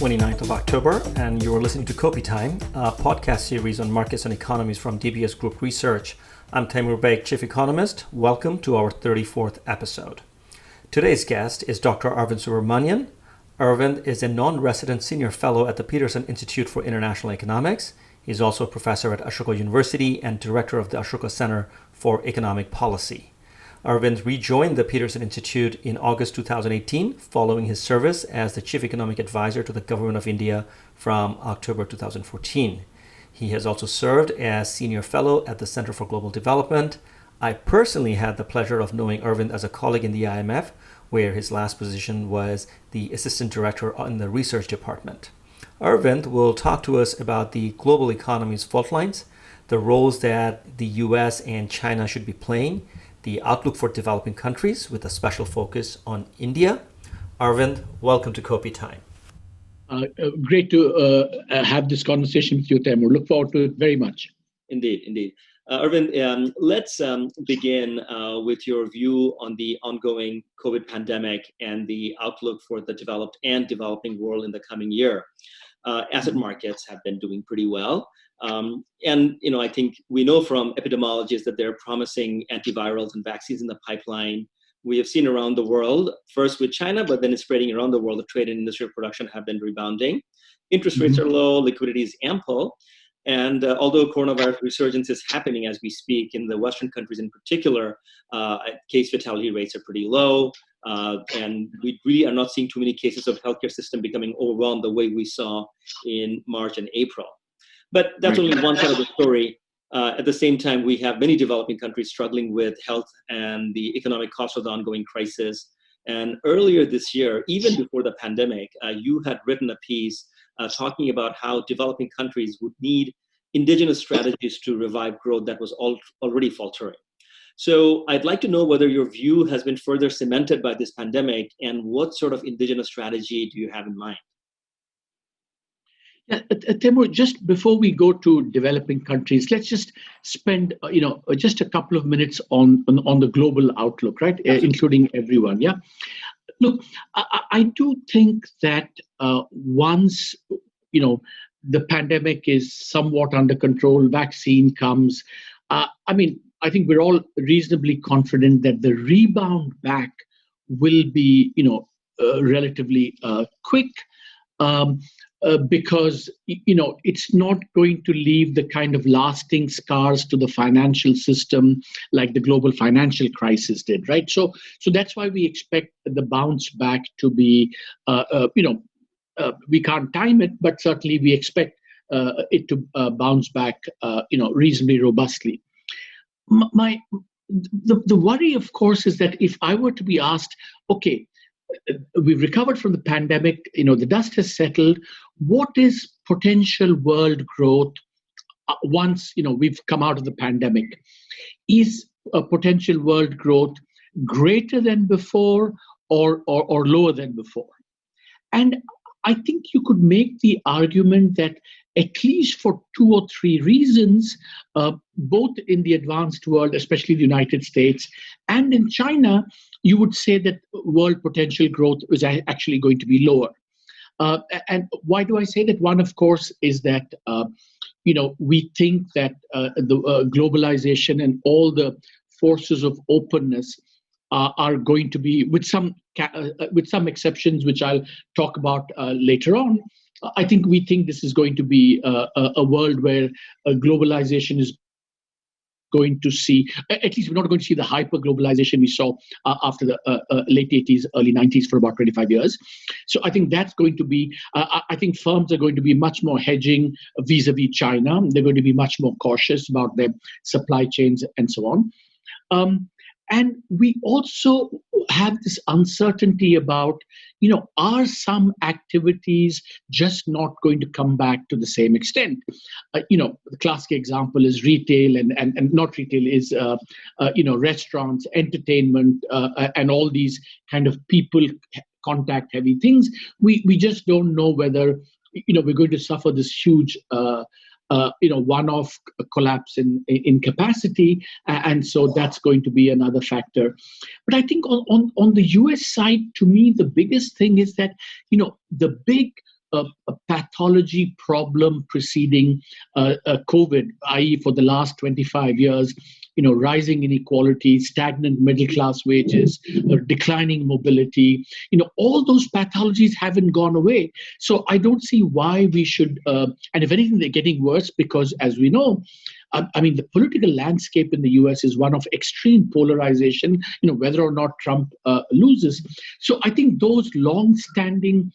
29th of October, and you're listening to Kopi Time, a podcast series on markets and economies from DBS Group Research. I'm Taimur Baig, Chief Economist. Welcome to our 34th episode. Today's guest is Dr. Arvind Subramanian. Arvind is a non-resident senior fellow at the Peterson Institute for International Economics. He's also a professor at Ashoka University and director of the Ashoka Center for Economic Policy. Arvind rejoined the Peterson Institute in August 2018 following his service as the Chief Economic Advisor to the Government of India from October 2014. He has also served as Senior Fellow at the Center for Global Development. I personally had the pleasure of knowing Arvind as a colleague in the IMF, where his last position was the Assistant Director in the Research Department. Arvind will talk to us about the global economy's fault lines, the roles that the US and China should be playing, the outlook for developing countries with a special focus on India. Arvind, welcome to Kopi Time. Great to have this conversation with you, Taimur. Look forward to it very much. Indeed. Arvind, let's begin with your view on the ongoing COVID pandemic and the outlook for the developed and developing world in the coming year. Asset markets have been doing pretty well. I think we know from epidemiologists that there are promising antivirals and vaccines in the pipeline. We have seen around the world, first with China, but then it's spreading around the world. The trade and industrial production have been rebounding. Interest rates are low, liquidity is ample. And although coronavirus resurgence is happening as we speak in the Western countries in particular, case fatality rates are pretty low. And we really are not seeing too many cases of healthcare system becoming overwhelmed the way we saw in March and April. But that's only one side of the story. At the same time, we have many developing countries struggling with health and the economic cost of the ongoing crisis. And earlier this year, even before the pandemic, you had written a piece talking about how developing countries would need indigenous strategies to revive growth that was already faltering. So I'd like to know whether your view has been further cemented by this pandemic and what sort of indigenous strategy do you have in mind? Taimur, just before we go to developing countries, let's just spend just a couple of minutes on the global outlook, right? Including everyone. Yeah. Look, I do think that once the pandemic is somewhat under control, vaccine comes. I think we're all reasonably confident that the rebound back will be relatively quick. Because it's not going to leave the kind of lasting scars to the financial system like the global financial crisis did, right? So that's why we expect the bounce back to be, we can't time it, but certainly we expect it to bounce back, reasonably robustly. The worry, of course, is that if I were to be asked, okay, we've recovered from the pandemic, the dust has settled. What is potential world growth once, we've come out of the pandemic? Is a potential world growth greater than before or lower than before? And I think you could make the argument that at least for 2 or 3 reasons, both in the advanced world, especially the United States, and in China, you would say that world potential growth is actually going to be lower. And why do I say that? One, of course, is that we think that the globalization and all the forces of openness are going to be, with some exceptions, which I'll talk about later on. I think we think this is going to be a world where globalization is going to see, at least we're not going to see the hyper-globalization we saw after the late 80s, early 90s for about 25 years. So I think that's going to be, I think firms are going to be much more hedging vis-a-vis China. They're going to be much more cautious about their supply chains and so on. And we also have this uncertainty about, are some activities just not going to come back to the same extent? The classic example is retail and not retail is, restaurants, entertainment, and all these kind of people contact heavy things. We just don't know whether, we're going to suffer this huge one-off collapse in capacity, and so that's going to be another factor. But I think on the US side, to me, the biggest thing is that the big a pathology problem preceding COVID, i.e., for the last 25 years, rising inequality, stagnant middle class wages, declining mobility, all those pathologies haven't gone away. So I don't see why we should, and if anything, they're getting worse because, as we know, the political landscape in the US is one of extreme polarization, whether or not Trump loses. So I think those long-standing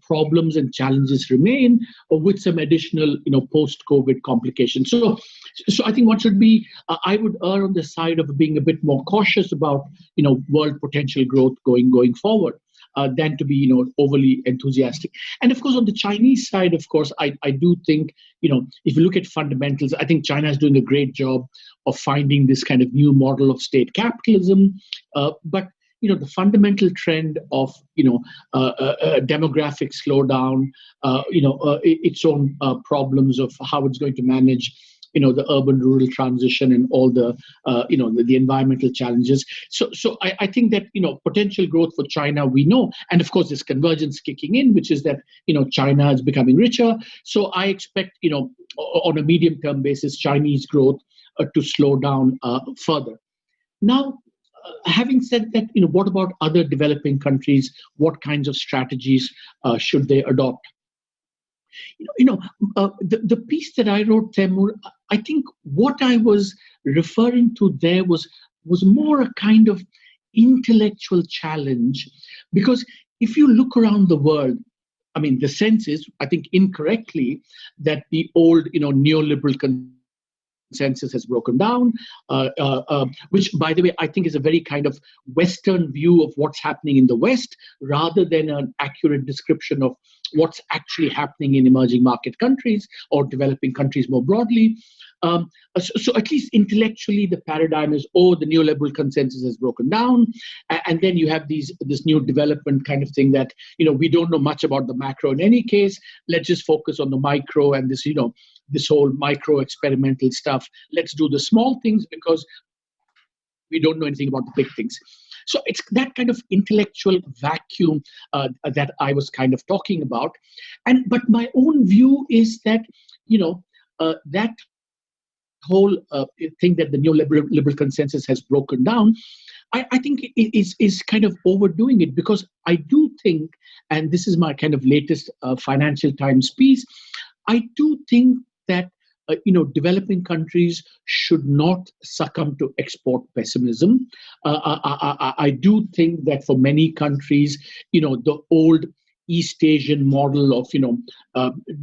problems and challenges remain, with some additional, post-COVID complications. So I think one should be, I would err on the side of being a bit more cautious about, world potential growth going forward. Than to be, overly enthusiastic. And of course, on the Chinese side, of course, I do think, if you look at fundamentals, I think China is doing a great job of finding this kind of new model of state capitalism. But the fundamental trend of, demographic slowdown, its own problems of how it's going to manage the urban-rural transition and all the, the environmental challenges. So I think that, potential growth for China, we know. And of course, this convergence kicking in, which is that, China is becoming richer. So I expect, on a medium-term basis, Chinese growth to slow down further. Now, having said that, what about other developing countries? What kinds of strategies should they adopt? The piece that I wrote, Temur, I think what I was referring to there was more a kind of intellectual challenge, because if you look around the world, the sense is, I think incorrectly, that the old, neoliberal consensus has broken down, which, by the way, I think is a very kind of Western view of what's happening in the West, rather than an accurate description of what's actually happening in emerging market countries or developing countries more broadly. So at least intellectually, the paradigm is, the neoliberal consensus has broken down. And then you have this new development kind of thing that, we don't know much about the macro in any case. Let's just focus on the micro and this, this whole micro experimental stuff. Let's do the small things because we don't know anything about the big things. So it's that kind of intellectual vacuum that I was kind of talking about. But my own view is that, that whole thing that the neoliberal consensus has broken down, I think it is kind of overdoing it, because I do think, and this is my kind of latest Financial Times piece, I do think that developing countries should not succumb to export pessimism. I do think that for many countries, the old East Asian model of,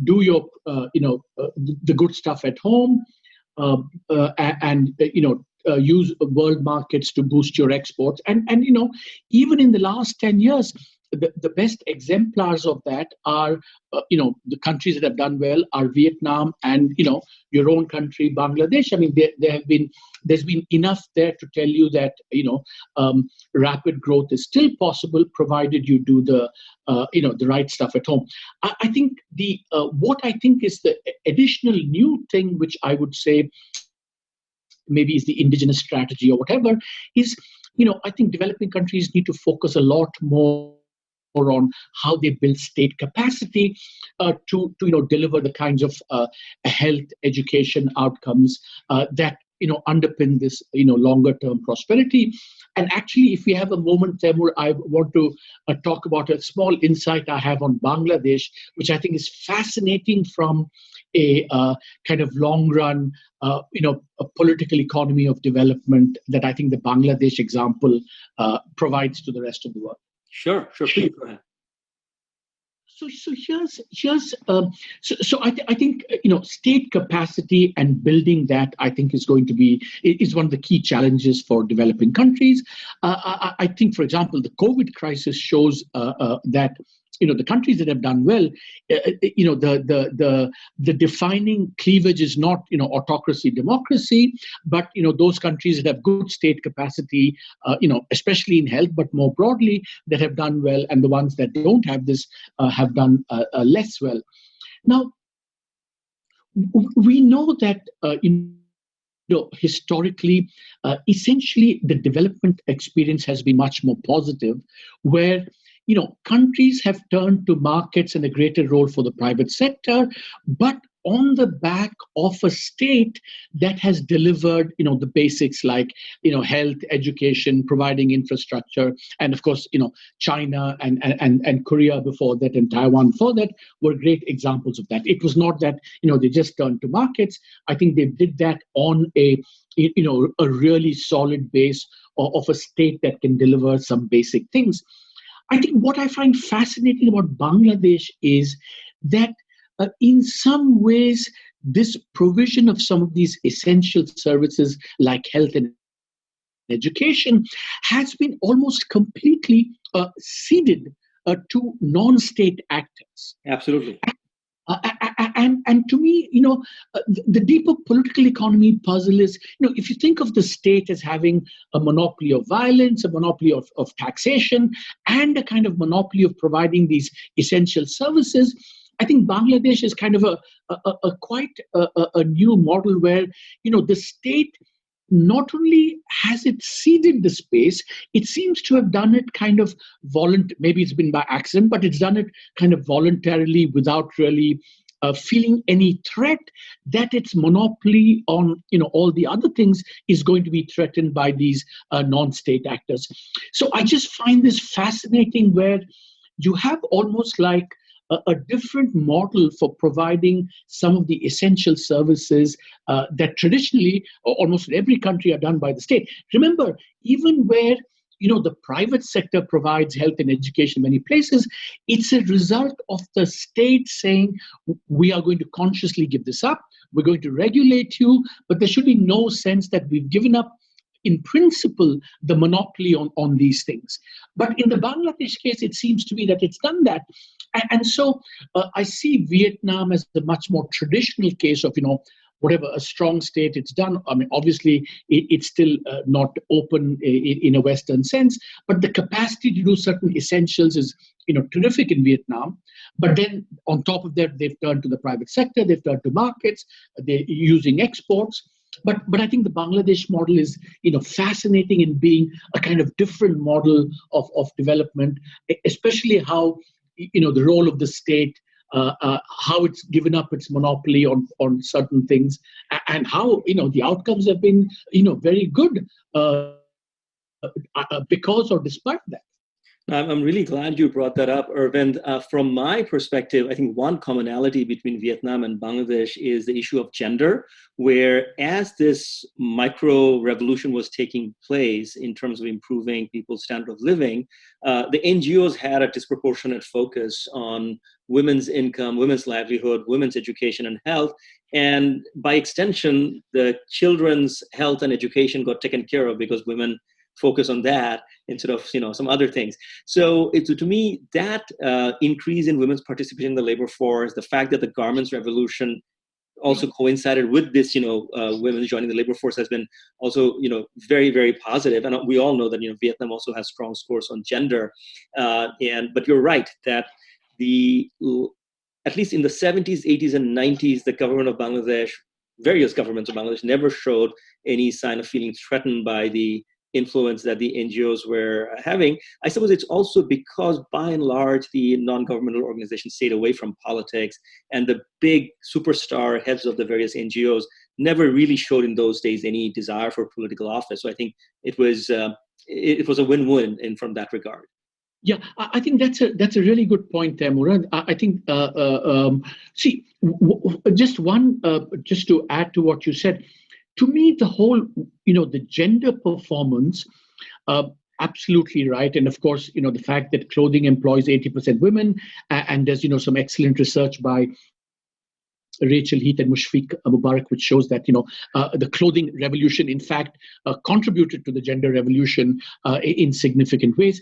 do your, the good stuff at home, and use world markets to boost your exports. And even in the last 10 years, the best exemplars of that are, the countries that have done well are Vietnam and, your own country, Bangladesh. There's been enough there to tell you that, rapid growth is still possible, provided you do the right stuff at home. I think what I think is the additional new thing, which I would say maybe is the indigenous strategy or whatever, is, I think developing countries need to focus a lot more on how they build state capacity to deliver the kinds of health, education outcomes that underpin this longer term prosperity. And actually, if we have a moment, Temur, I want to talk about a small insight I have on Bangladesh, which I think is fascinating from a kind of long run, a political economy of development that I think the Bangladesh example provides to the rest of the world. Sure. Please go ahead. So here's I think state capacity and building that, I think, is one of the key challenges for developing countries. I think, for example, the COVID crisis shows that the countries that have done well, the defining cleavage is not autocracy, democracy, but those countries that have good state capacity, especially in health, but more broadly, that have done well, and the ones that don't have this have done less well. Now, we know that historically, essentially, the development experience has been much more positive, where countries have turned to markets and a greater role for the private sector, but on the back of a state that has delivered, the basics like, health, education, providing infrastructure, and of course, China and Korea before that, and Taiwan before that were great examples of that. It was not that, they just turned to markets. I think they did that on a really solid base of a state that can deliver some basic things. I think what I find fascinating about Bangladesh is that in some ways, this provision of some of these essential services like health and education has been almost completely ceded to non-state actors. Absolutely. And to me, the deeper political economy puzzle is, if you think of the state as having a monopoly of violence, a monopoly of taxation, and a kind of monopoly of providing these essential services, I think Bangladesh is kind of a quite a new model where, the state not only has it ceded the space, it seems to have done it kind of maybe it's been by accident, but it's done it kind of voluntarily without really feeling any threat that its monopoly on all the other things is going to be threatened by these non-state actors. So I just find this fascinating, where you have almost like a different model for providing some of the essential services that traditionally, almost in every country, are done by the state. Remember, even where the private sector provides health and education in many places, it's a result of the state saying, we are going to consciously give this up, we're going to regulate you, but there should be no sense that we've given up, in principle, the monopoly on these things. But in the Bangladesh case, it seems to be that it's done that. And so I see Vietnam as a much more traditional case of, whatever a strong state it's done. I mean, obviously, it's still not open in a Western sense, but the capacity to do certain essentials is, terrific in Vietnam. But then on top of that, they've turned to the private sector, they've turned to markets, they're using exports. But I think the Bangladesh model is, fascinating in being a kind of different model of development, especially how, the role of the state, how it's given up its monopoly on certain things, and how, the outcomes have been, very good because or despite that. I'm really glad you brought that up, Arvind. From my perspective, I think one commonality between Vietnam and Bangladesh is the issue of gender, where as this micro revolution was taking place in terms of improving people's standard of living, the NGOs had a disproportionate focus on women's income, women's livelihood, women's education and health. And by extension, the children's health and education got taken care of because women focus on that instead of some other things. So to me, that increase in women's participation in the labor force, the fact that the garments revolution also coincided with this, women joining the labor force has been also, very, very positive. And we all know that, Vietnam also has strong scores on gender. But you're right that at least in the 70s, 80s, and 90s, the government of Bangladesh, various governments of Bangladesh, never showed any sign of feeling threatened by the influence that the NGOs were having. I suppose it's also because, by and large, the non-governmental organizations stayed away from politics, and the big superstar heads of the various NGOs never really showed in those days any desire for political office. So I think it was a win-win from that regard. Yeah, I think that's a really good point there, Murad. I think just to add to what you said. To me, the whole, the gender performance, absolutely right. And of course, the fact that clothing employs 80% women, and there's, some excellent research by Rachel Heath and Mushfiq Mubarak, which shows that, the clothing revolution, in fact, contributed to the gender revolution in significant ways.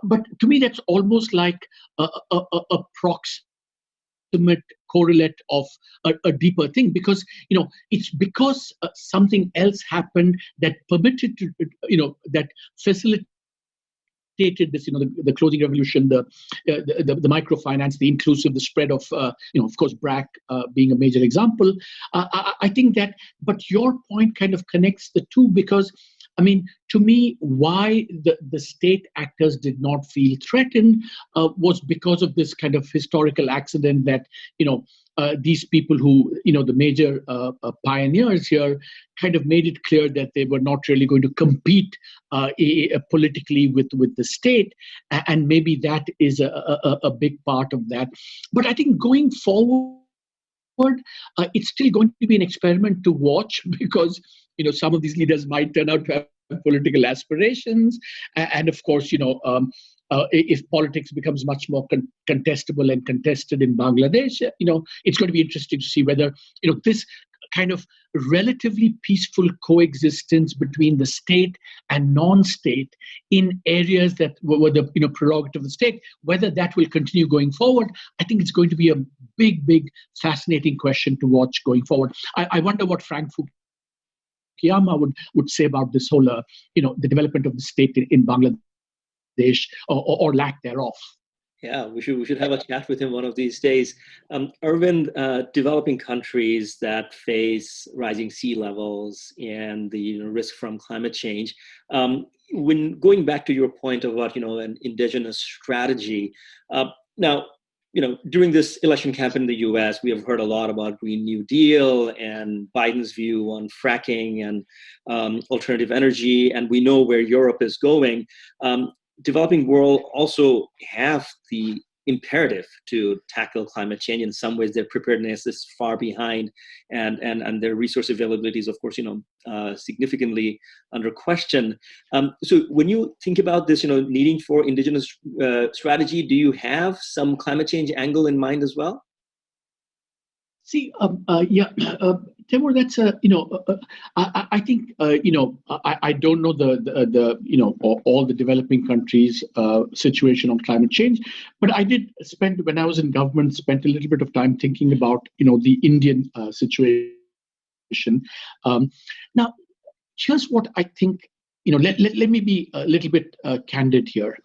But to me, that's almost like a proximate correlate of a deeper thing, because it's because something else happened that permitted to that facilitated this, the clothing revolution, the microfinance, the inclusive, the spread of of course BRAC being a major example. I think that, but your point kind of connects the two, because I mean, to me, why the state actors did not feel threatened was because of this kind of historical accident that, these people who, the major pioneers here kind of made it clear that they were not really going to compete politically with the state. And maybe that is a big part of that. But I think going forward, it's still going to be an experiment to watch because some of these leaders might turn out to have political aspirations, and of course, if politics becomes much more contestable and contested in Bangladesh, it's going to be interesting to see whether this kind of relatively peaceful coexistence between the state and non-state in areas that were the prerogative of the state, whether that will continue going forward. I think it's going to be a big, fascinating question to watch going forward. I wonder what Frank Fukuyama would say about this whole, the development of the state in Bangladesh or lack thereof. Yeah, we should have a chat with him one of these days. Arvind, developing countries that face rising sea levels and the risk from climate change. When going back to your point about an indigenous strategy, now during this election campaign in the U.S., we have heard a lot about Green New Deal and Biden's view on fracking and alternative energy, and we know where Europe is going. Developing world also have the imperative to tackle climate change. In some ways, their preparedness is far behind, and their resource availability is, of course, significantly under question. So, when you think about this, needing for indigenous strategy, do you have some climate change angle in mind as well? See, Timur, that's I think I don't know the all the developing countries' situation on climate change, but I did spend, when I was in government, spent a little bit of time thinking about the Indian situation. Now, here's what I think. Let me be a little bit candid here.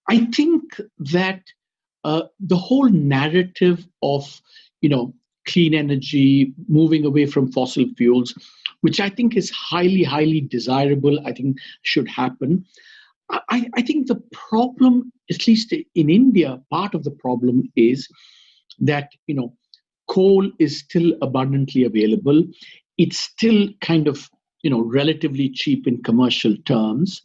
I think that the whole narrative of clean energy, moving away from fossil fuels, which I think is highly, highly desirable, I think should happen. I think the problem, at least in India, part of the problem is that, coal is still abundantly available. It's still kind of, relatively cheap in commercial terms.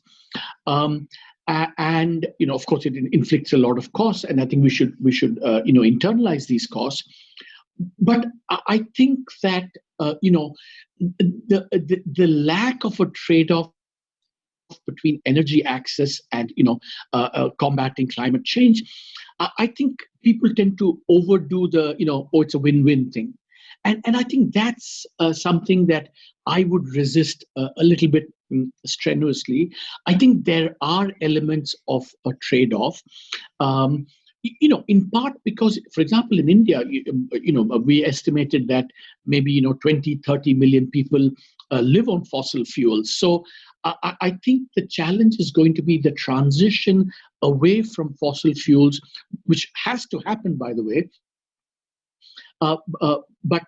And of course, it inflicts a lot of costs, and I think we should internalize these costs. But I think that the lack of a trade-off between energy access and combating climate change, I think people tend to overdo the it's a win-win thing, and I think that's something that I would resist a little bit strenuously. I think there are elements of a trade-off. In part because, for example, in India, we estimated that maybe 20-30 million people live on fossil fuels. So I think the challenge is going to be the transition away from fossil fuels, which has to happen, by the way. But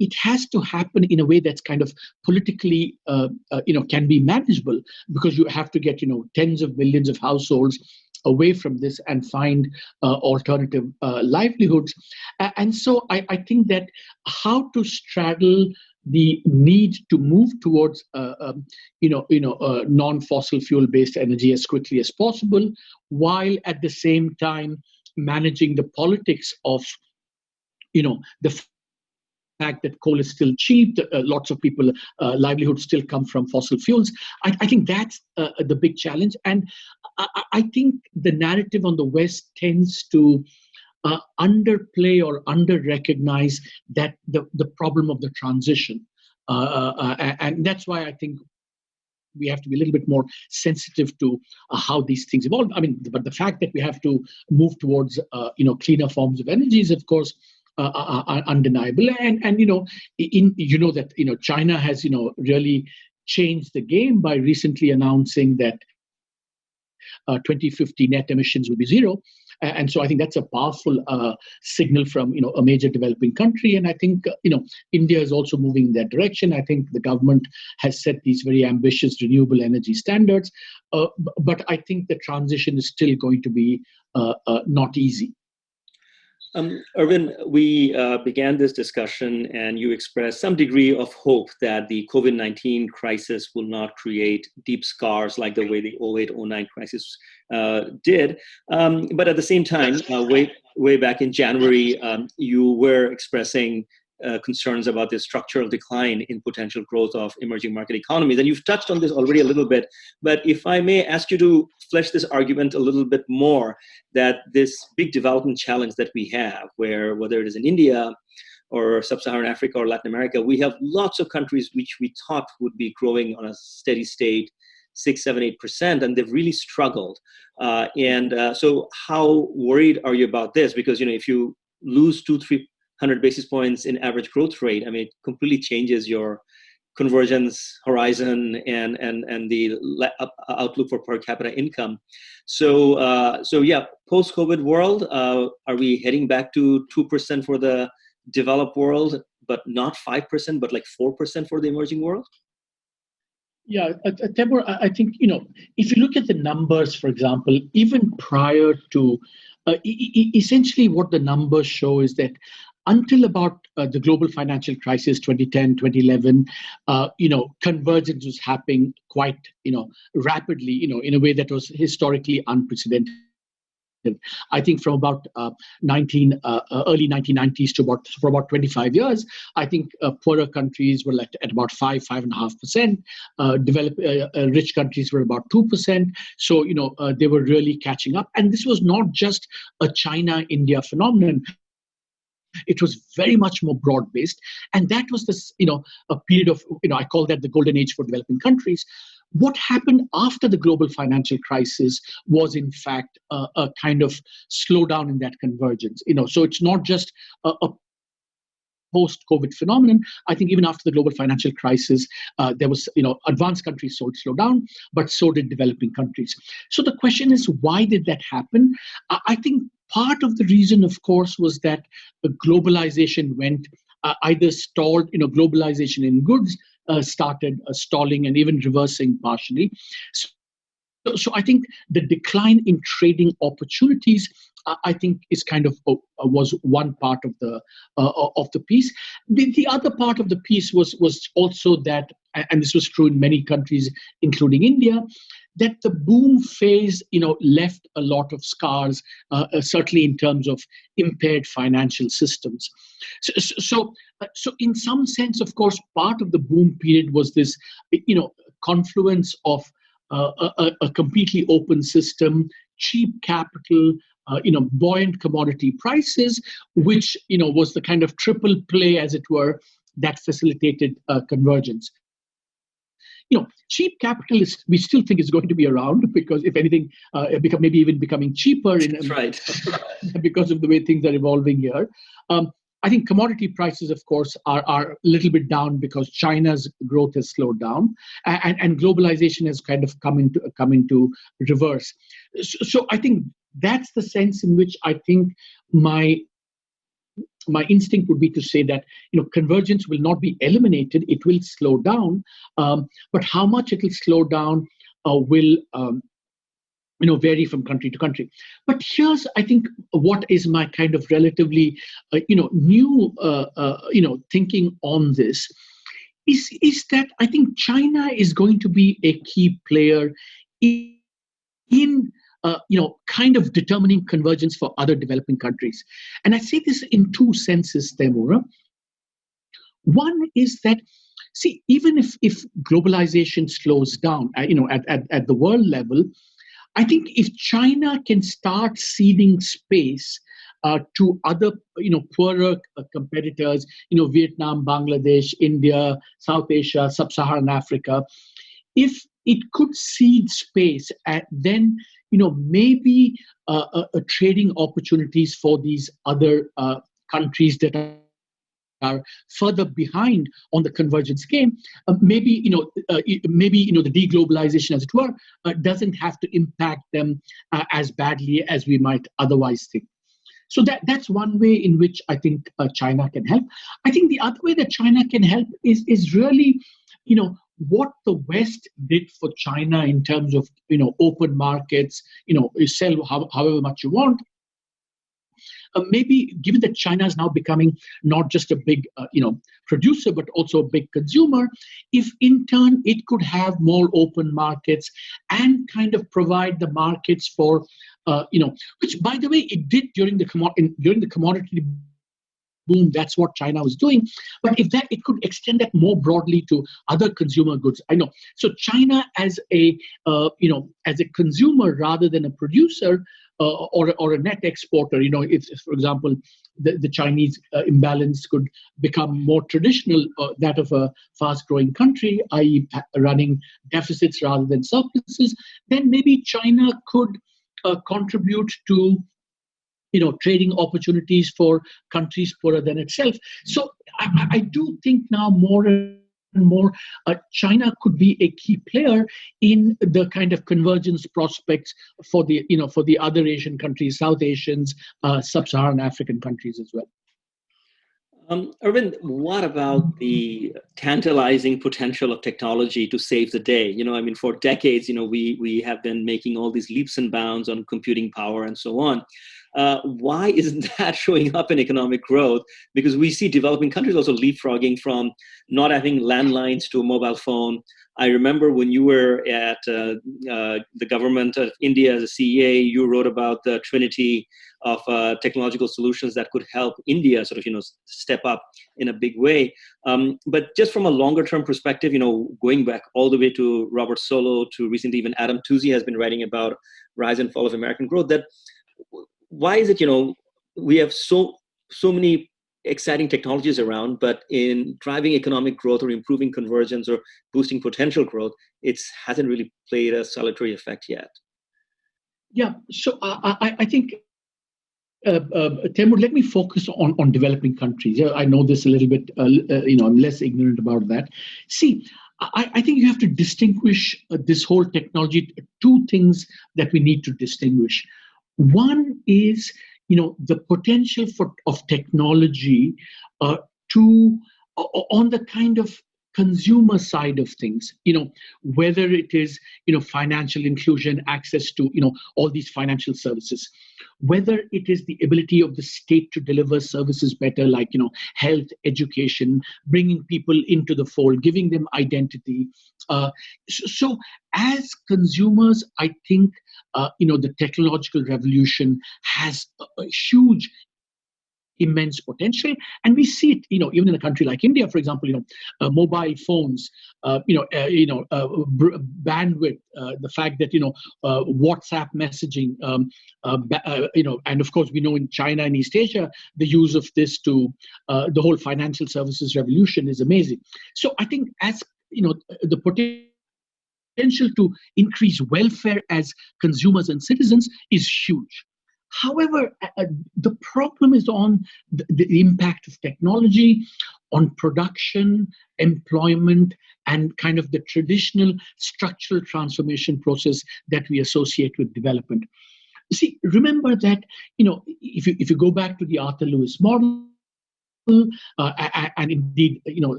it has to happen in a way that's kind of politically, can be manageable, because you have to get, tens of millions of households away from this and find alternative livelihoods. And so I think that how to straddle the need to move towards non-fossil fuel based energy as quickly as possible, while at the same time managing the politics of the fact that coal is still cheap, lots of people livelihoods still come from fossil fuels. I think that's the big challenge, and I think the narrative on the West tends to underplay or under-recognize that the problem of the transition. And that's why I think we have to be a little bit more sensitive to how these things evolve. I mean, but the fact that we have to move towards cleaner forms of energy is, of course, undeniable. And that China has really changed the game by recently announcing that 2050 net emissions will be zero. And so I think that's a powerful signal from a major developing country. And I think India is also moving in that direction. I think the government has set these very ambitious renewable energy standards, but I think the transition is still going to be not easy. Arvind, we began this discussion and you expressed some degree of hope that the COVID-19 crisis will not create deep scars like the way the 08-09 crisis did. But at the same time, way back in January, you were expressing concerns about the structural decline in potential growth of emerging market economies. And you've touched on this already a little bit, but if I may ask you to flesh this argument a little bit more, that this big development challenge that we have, where whether it is in India or sub-Saharan Africa or Latin America, we have lots of countries which we thought would be growing on a steady state, 6, 7, 8%, and they've really struggled. So how worried are you about this? Because if you lose 200-300 basis points in average growth rate, I mean, it completely changes your convergence horizon and the outlook for per capita income. So post-COVID world, are we heading back to 2% for the developed world, but not 5%, but like 4% for the emerging world? Yeah, Temur, I think, if you look at the numbers, for example, even prior to, essentially what the numbers show is that until about the global financial crisis, 2010, 2011, convergence was happening quite, rapidly, in a way that was historically unprecedented. I think from about early 1990s to for about 25 years, I think poorer countries were at about 5.5%. Rich countries were about 2%. So they were really catching up, and this was not just a China-India phenomenon. It was very much more broad-based, and that was this, a period of, I call that the golden age for developing countries. What happened after the global financial crisis was, in fact, a kind of slowdown in that convergence. So it's not just a post-COVID phenomenon. I think even after the global financial crisis, there was, advanced countries slowed down, but so did developing countries. So the question is, why did that happen? I think part of the reason, of course, was that the globalization went either stalled, globalization in goods started stalling and even reversing partially. So I think the decline in trading opportunities, I think, is kind of was one part of the piece. The other part of the piece was also that, and this was true in many countries, including India, that the boom phase, left a lot of scars, certainly in terms of impaired financial systems. So in some sense, of course, part of the boom period was this, confluence of a completely open system, cheap capital, buoyant commodity prices, which, was the kind of triple play, as it were, that facilitated convergence. Cheap capital we still think is going to be around, because if anything, maybe even becoming cheaper right. because of the way things are evolving here. I think commodity prices, of course, are a little bit down because China's growth has slowed down, and globalization has kind of come into reverse. So I think that's the sense in which I think my instinct would be to say that convergence will not be eliminated; it will slow down. But how much it will slow down will vary from country to country. But here's, I think, what is my kind of relatively new thinking on this is that I think China is going to be a key player in kind of determining convergence for other developing countries. And I say this in two senses, Temura. One is that, see, even if globalization slows down, at the world level, I think if China can start ceding space to other, poorer competitors, Vietnam, Bangladesh, India, South Asia, Sub-Saharan Africa, if it could cede space, then maybe trading opportunities for these other countries that are further behind on the convergence game, maybe the deglobalization, as it were, doesn't have to impact them as badly as we might otherwise think. So that's one way in which I think China can help. I think the other way that China can help is really, what the West did for China in terms of open markets. You sell however much you want. Maybe given that China is now becoming not just a big producer but also a big consumer, if in turn it could have more open markets and kind of provide the markets for which by the way it did during the commodity boom. That's what China was doing. But if that, it could extend that more broadly to other consumer goods. I know. So China as a consumer rather than a producer or a net exporter. If for example the Chinese imbalance could become more traditional, that of a fast-growing country, i.e., running deficits rather than surpluses, then maybe China could contribute to trading opportunities for countries poorer than itself. So I do think now more and more China could be a key player in the kind of convergence prospects for the other Asian countries, South Asians, sub-Saharan African countries as well. Arvind, what about the tantalizing potential of technology to save the day? For decades, we have been making all these leaps and bounds on computing power and so on. Why isn't that showing up in economic growth? Because we see developing countries also leapfrogging from not having landlines to a mobile phone. I remember when you were at the government of India as a CEA, you wrote about the trinity of technological solutions that could help India sort of, step up in a big way. But just from a longer term perspective, going back all the way to Robert Solow to recently even Adam Tooze has been writing about rise and fall of American growth, that why is it, we have so many exciting technologies around, but in driving economic growth or improving convergence or boosting potential growth, it hasn't really played a salutary effect yet. Yeah, so I think, Temur, let me focus on developing countries. I know this a little bit, I'm less ignorant about that. See, I think you have to distinguish this whole technology, two things that we need to distinguish. One is, the potential of technology on the kind of consumer side of things, whether it is, financial inclusion, access to, all these financial services, whether it is the ability of the state to deliver services better, like, health, education, bringing people into the fold, giving them identity. So as consumers, I think, the technological revolution has a huge, immense potential, and we see it, even in a country like India, for example, mobile phones, bandwidth, the fact that WhatsApp messaging, and of course we know in China and East Asia the use of this to the whole financial services revolution is amazing. So I think as the potential to increase welfare as consumers and citizens is huge. However, the problem is on the impact of technology on production, employment, and kind of the traditional structural transformation process that we associate with development. See, remember that, if you go back to the Arthur Lewis model, and indeed,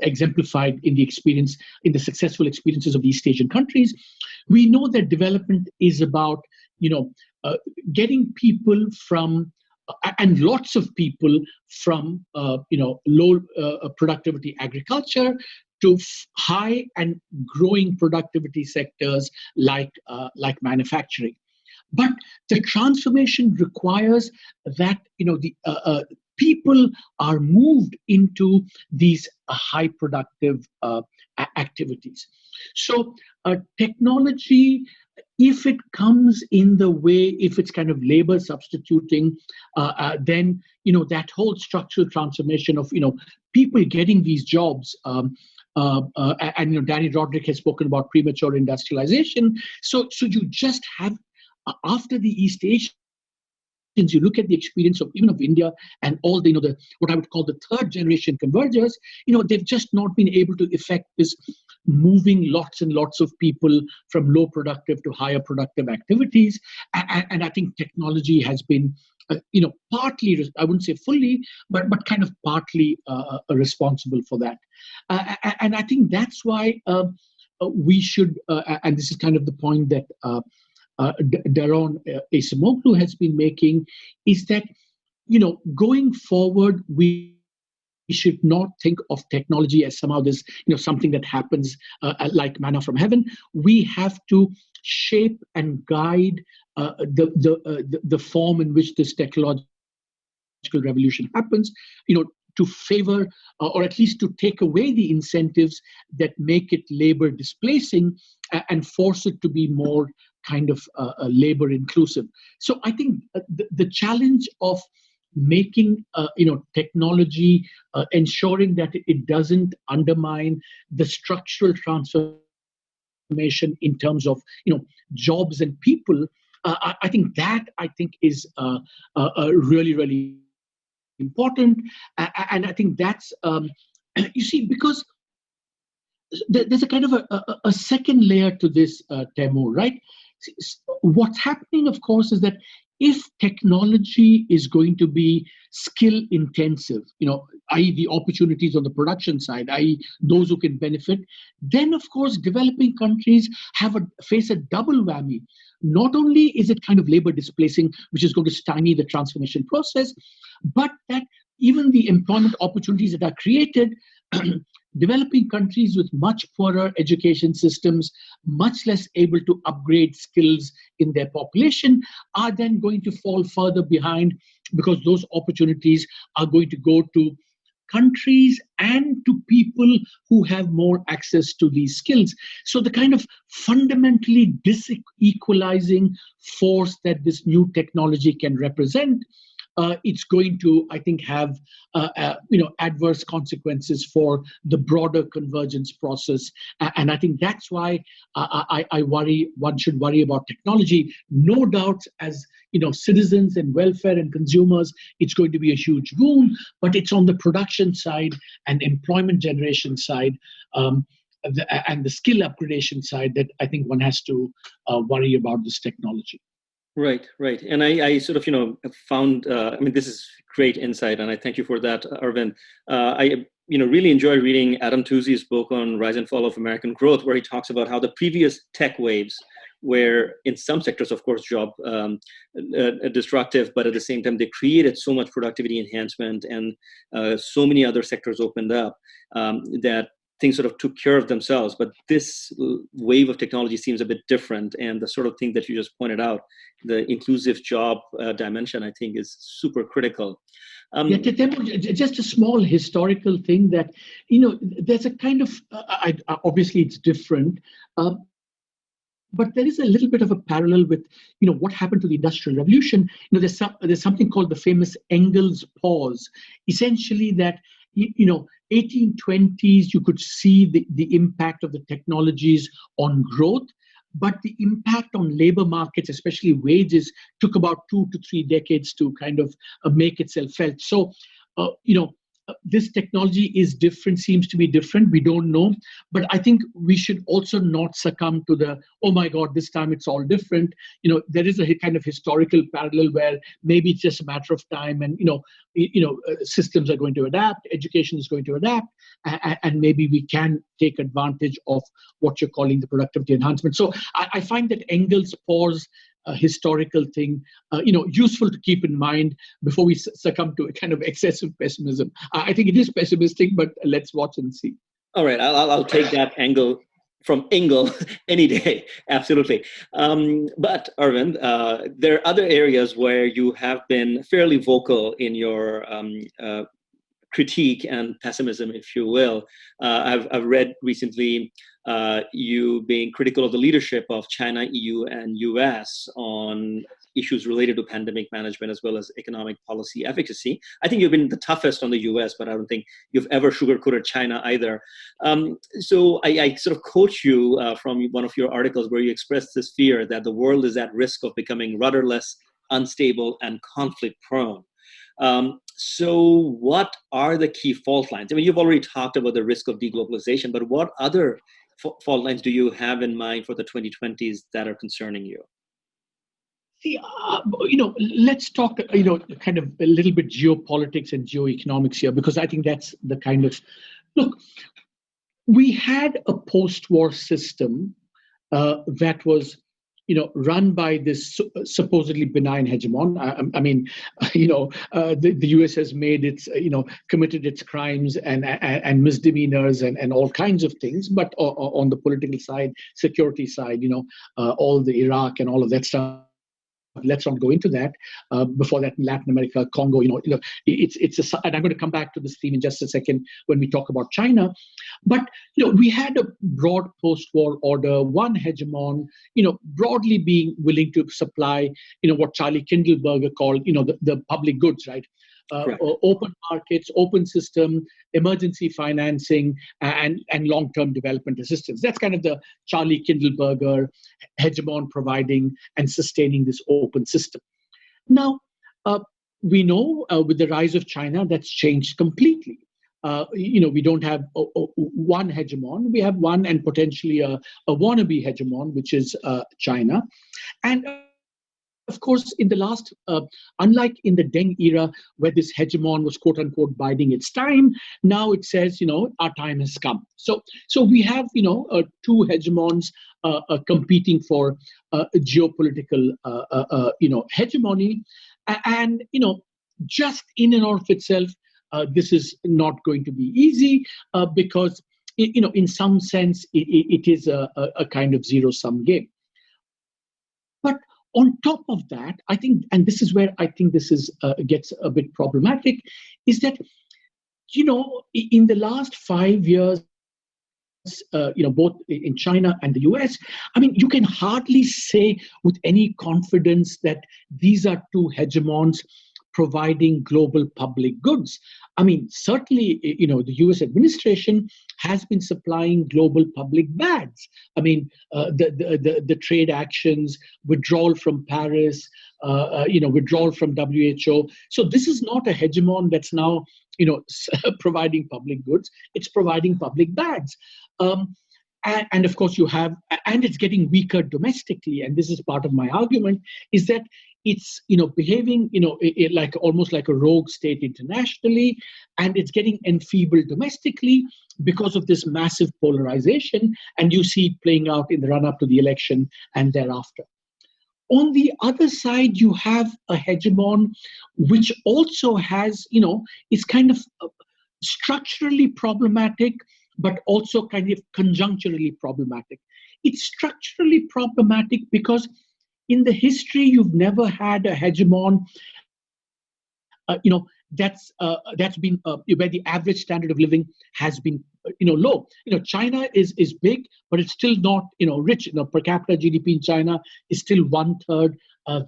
exemplified in the successful experiences of the East Asian countries, we know that development is about, getting people from, and lots of people from, low productivity agriculture to high and growing productivity sectors like manufacturing. But the transformation requires that, the people are moved into these high productive activities. So technology, if it comes in the way, if it's kind of labor substituting, then, that whole structural transformation of, people getting these jobs, and, Danny Roderick has spoken about premature industrialization. So you just have, after the East Asian You look at the experience of even of India and all the, the what I would call the third generation convergers, they've just not been able to effect this moving lots and lots of people from low productive to higher productive activities. And I think technology has been, partly, I wouldn't say fully, but kind of partly responsible for that. And I think that's why we should, and this is kind of the point that Daron Acemoglu has been making, is that, going forward, we should not think of technology as somehow this, something that happens like manna from heaven. We have to shape and guide the form in which this technological revolution happens, to favor or at least to take away the incentives that make it labor displacing and force it to be more kind of labor inclusive. So I think the challenge of making technology, ensuring that it doesn't undermine the structural transformation in terms of jobs and people, I think is really, really important. And I think that's you see, because there's a kind of a second layer to this, Temu, right? What's happening, of course, is that if technology is going to be skill intensive, i.e. the opportunities on the production side, i.e. those who can benefit, then of course developing countries face a double whammy. Not only is it kind of labor displacing, which is going to stymie the transformation process, but that even the employment opportunities that are created, developing countries with much poorer education systems, much less able to upgrade skills in their population, are then going to fall further behind, because those opportunities are going to go to countries and to people who have more access to these skills. So the kind of fundamentally disequalizing force that this new technology can represent, it's going to, I think, have adverse consequences for the broader convergence process. And I think that's why I worry. One should worry about technology. No doubt, as citizens and welfare and consumers, it's going to be a huge boon. But it's on the production side and employment generation side, and the skill upgradation side, that I think one has to worry about this technology. Right. And I sort of, found, this is great insight, and I thank you for that, Arvind. I really enjoy reading Adam Tooze's book on Rise and Fall of American Growth, where he talks about how the previous tech waves were, in some sectors, of course, job destructive, but at the same time, they created so much productivity enhancement, and so many other sectors opened up that things sort of took care of themselves. But this wave of technology seems a bit different. And the sort of thing that you just pointed out, the inclusive job dimension, I think is super critical. Just a small historical thing that, there's a kind of, obviously it's different, but there is a little bit of a parallel with, what happened to the Industrial Revolution. There's something called the famous Engels pause. Essentially that, 1820s, you could see the impact of the technologies on growth, but the impact on labor markets, especially wages, took about 2 to 3 decades to kind of make itself felt. So, this technology is different, seems to be different. We don't know. But I think we should also not succumb to the, oh my God, this time it's all different. There is a kind of historical parallel where maybe it's just a matter of time, and, systems are going to adapt, education is going to adapt, and maybe we can take advantage of what you're calling the productivity enhancement. So I find that Engels' pause, a historical thing, useful to keep in mind before we succumb to a kind of excessive pessimism. I think it is pessimistic, but let's watch and see. All right, I'll take that angle from Engel any day, absolutely. But Arvind, there are other areas where you have been fairly vocal in your critique and pessimism, if you will. I've read recently you being critical of the leadership of China, EU, and US on issues related to pandemic management as well as economic policy efficacy. I think you've been the toughest on the US, but I don't think you've ever sugarcoated China either. So I sort of quote you from one of your articles where you expressed this fear that the world is at risk of becoming rudderless, unstable, and conflict prone. So what are the key fault lines? I mean, you've already talked about the risk of deglobalization, but what other fault lines do you have in mind for the 2020s that are concerning you? See, let's talk, kind of a little bit geopolitics and geoeconomics here, because I think that's the kind of, look, we had a post-war system that was, run by this supposedly benign hegemon. I mean, the US has made its, committed its crimes and misdemeanors and all kinds of things. But on the political side, security side, all the Iraq and all of that stuff. Let's not go into that. Before that, in Latin America, Congo, and I'm going to come back to this theme in just a second when we talk about China. But we had a broad post-war order, one hegemon, broadly being willing to supply, what Charlie Kindleberger called, the public goods, right? Open markets, open system, emergency financing, and long-term development assistance. That's kind of the Charlie Kindleberger hegemon providing and sustaining this open system. Now, we know with the rise of China, that's changed completely. We don't have one hegemon. We have one and potentially a wannabe hegemon, which is China. And of course, in the last, unlike in the Deng era, where this hegemon was quote unquote biding its time, now it says, our time has come. So we have, two hegemons competing for geopolitical, hegemony, and just in and of itself, this is not going to be easy because, in some sense, it is a kind of zero-sum game. But on top of that, I think, and this is where I think this is gets a bit problematic, is that, in the last 5 years, both in China and the US, I mean, you can hardly say with any confidence that these are two hegemons providing global public goods. I mean, certainly, the US administration has been supplying global public bads. I mean, the trade actions, withdrawal from Paris, withdrawal from WHO. So this is not a hegemon that's now, providing public goods. It's providing public bads. And of course you have, and it's getting weaker domestically. And this is part of my argument, is that it's, behaving, like almost like a rogue state internationally, and it's getting enfeebled domestically because of this massive polarization. And you see it playing out in the run-up to the election and thereafter. On the other side, you have a hegemon, which also has, is kind of structurally problematic, but also kind of conjuncturally problematic. It's structurally problematic because in the history, you've never had a hegemon, that's been where the average standard of living has been, low. China is big, but it's still not, rich. Per capita GDP in China is still 1/3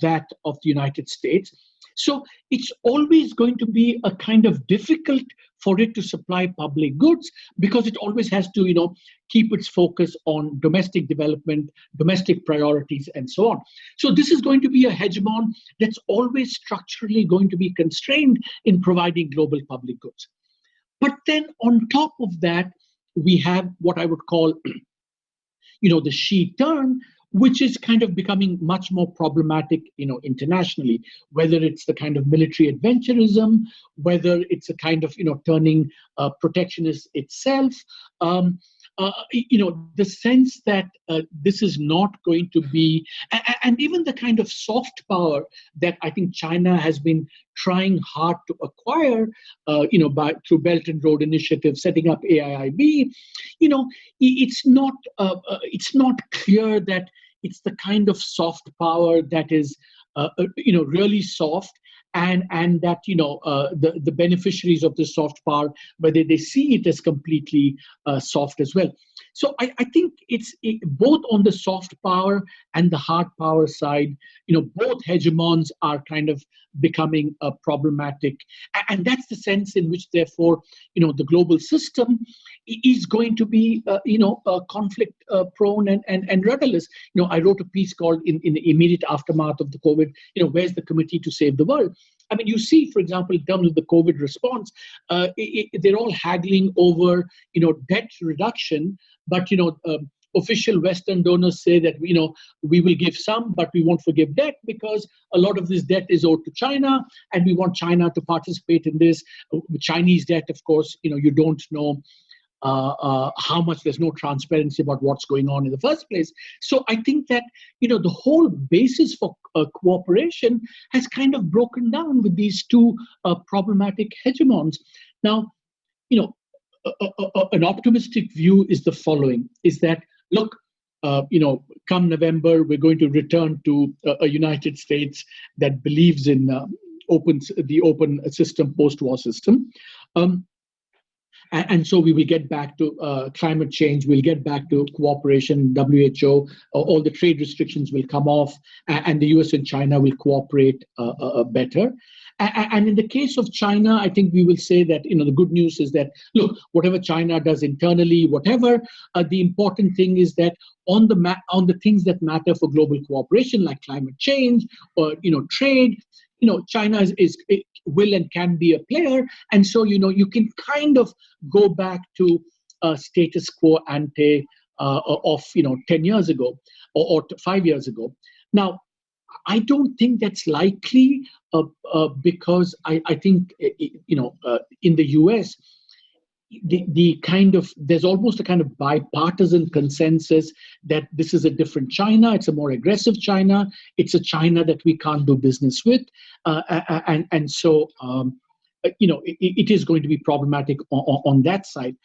that of the United States. So it's always going to be a kind of difficult for it to supply public goods because it always has to, keep its focus on domestic development, domestic priorities, and so on. So this is going to be a hegemon that's always structurally going to be constrained in providing global public goods. But then on top of that, we have what I would call, the Xi turn, which is kind of becoming much more problematic, internationally, whether it's the kind of military adventurism, whether it's a kind of, turning protectionist itself, the sense that this is not going to be, and even the kind of soft power that I think China has been trying hard to acquire, through Belt and Road Initiative, setting up AIIB, it's not clear that it's the kind of soft power that is, really soft, and that the beneficiaries of this soft power, whether they see it as completely soft as well. So I think it's both on the soft power and the hard power side, both hegemons are kind of becoming problematic. And that's the sense in which, therefore, the global system is going to be, conflict prone and rudderless. I wrote a piece called in the immediate aftermath of the COVID, where's the committee to save the world? I mean, you see, for example, in terms of the COVID response, they're all haggling over, debt reduction, but, official Western donors say that, we will give some, but we won't forgive debt because a lot of this debt is owed to China, and we want China to participate in this. Chinese debt, of course, you don't know how much. There's no transparency about what's going on in the first place. So I think that, the whole basis for cooperation has kind of broken down with these two problematic hegemons. Now, an optimistic view is the following, is that, look, come November, we're going to return to a United States that believes in the open system, post-war system. And so we will get back to climate change, we'll get back to cooperation, WHO, all the trade restrictions will come off, and the US and China will cooperate better. And in the case of China, I think we will say that, the good news is that, look, whatever China does internally, whatever, the important thing is that on the things that matter for global cooperation, like climate change or, trade, China will and can be a player. And so, you can kind of go back to status quo ante of, 10 years ago or 5 years ago. Now, I don't think that's likely because I think, in the US, there's almost a kind of bipartisan consensus that this is a different China. It's a more aggressive China. It's a China that we can't do business with. And so, it is going to be problematic on that side.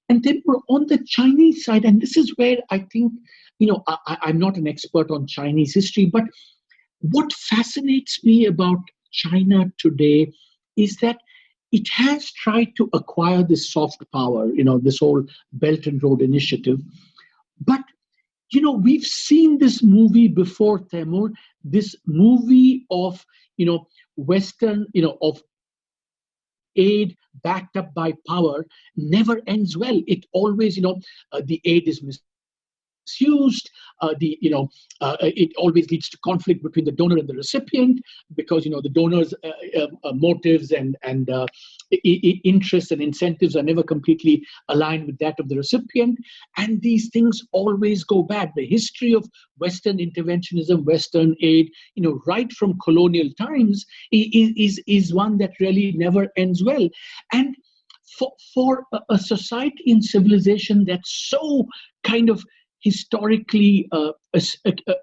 And then on the Chinese side, and this is where I think, I'm not an expert on Chinese history, but what fascinates me about China today is that it has tried to acquire this soft power, this whole Belt and Road Initiative. But, we've seen this movie before, Taimur, this movie of, Western, of aid backed up by power never ends well. It always, the aid is misused. It always leads to conflict between the donor and the recipient because the donor's motives and interests and incentives are never completely aligned with that of the recipient, and these things always go bad. The history of Western interventionism, Western aid, right from colonial times, is one that really never ends well. And for a society in civilization that's so kind of historically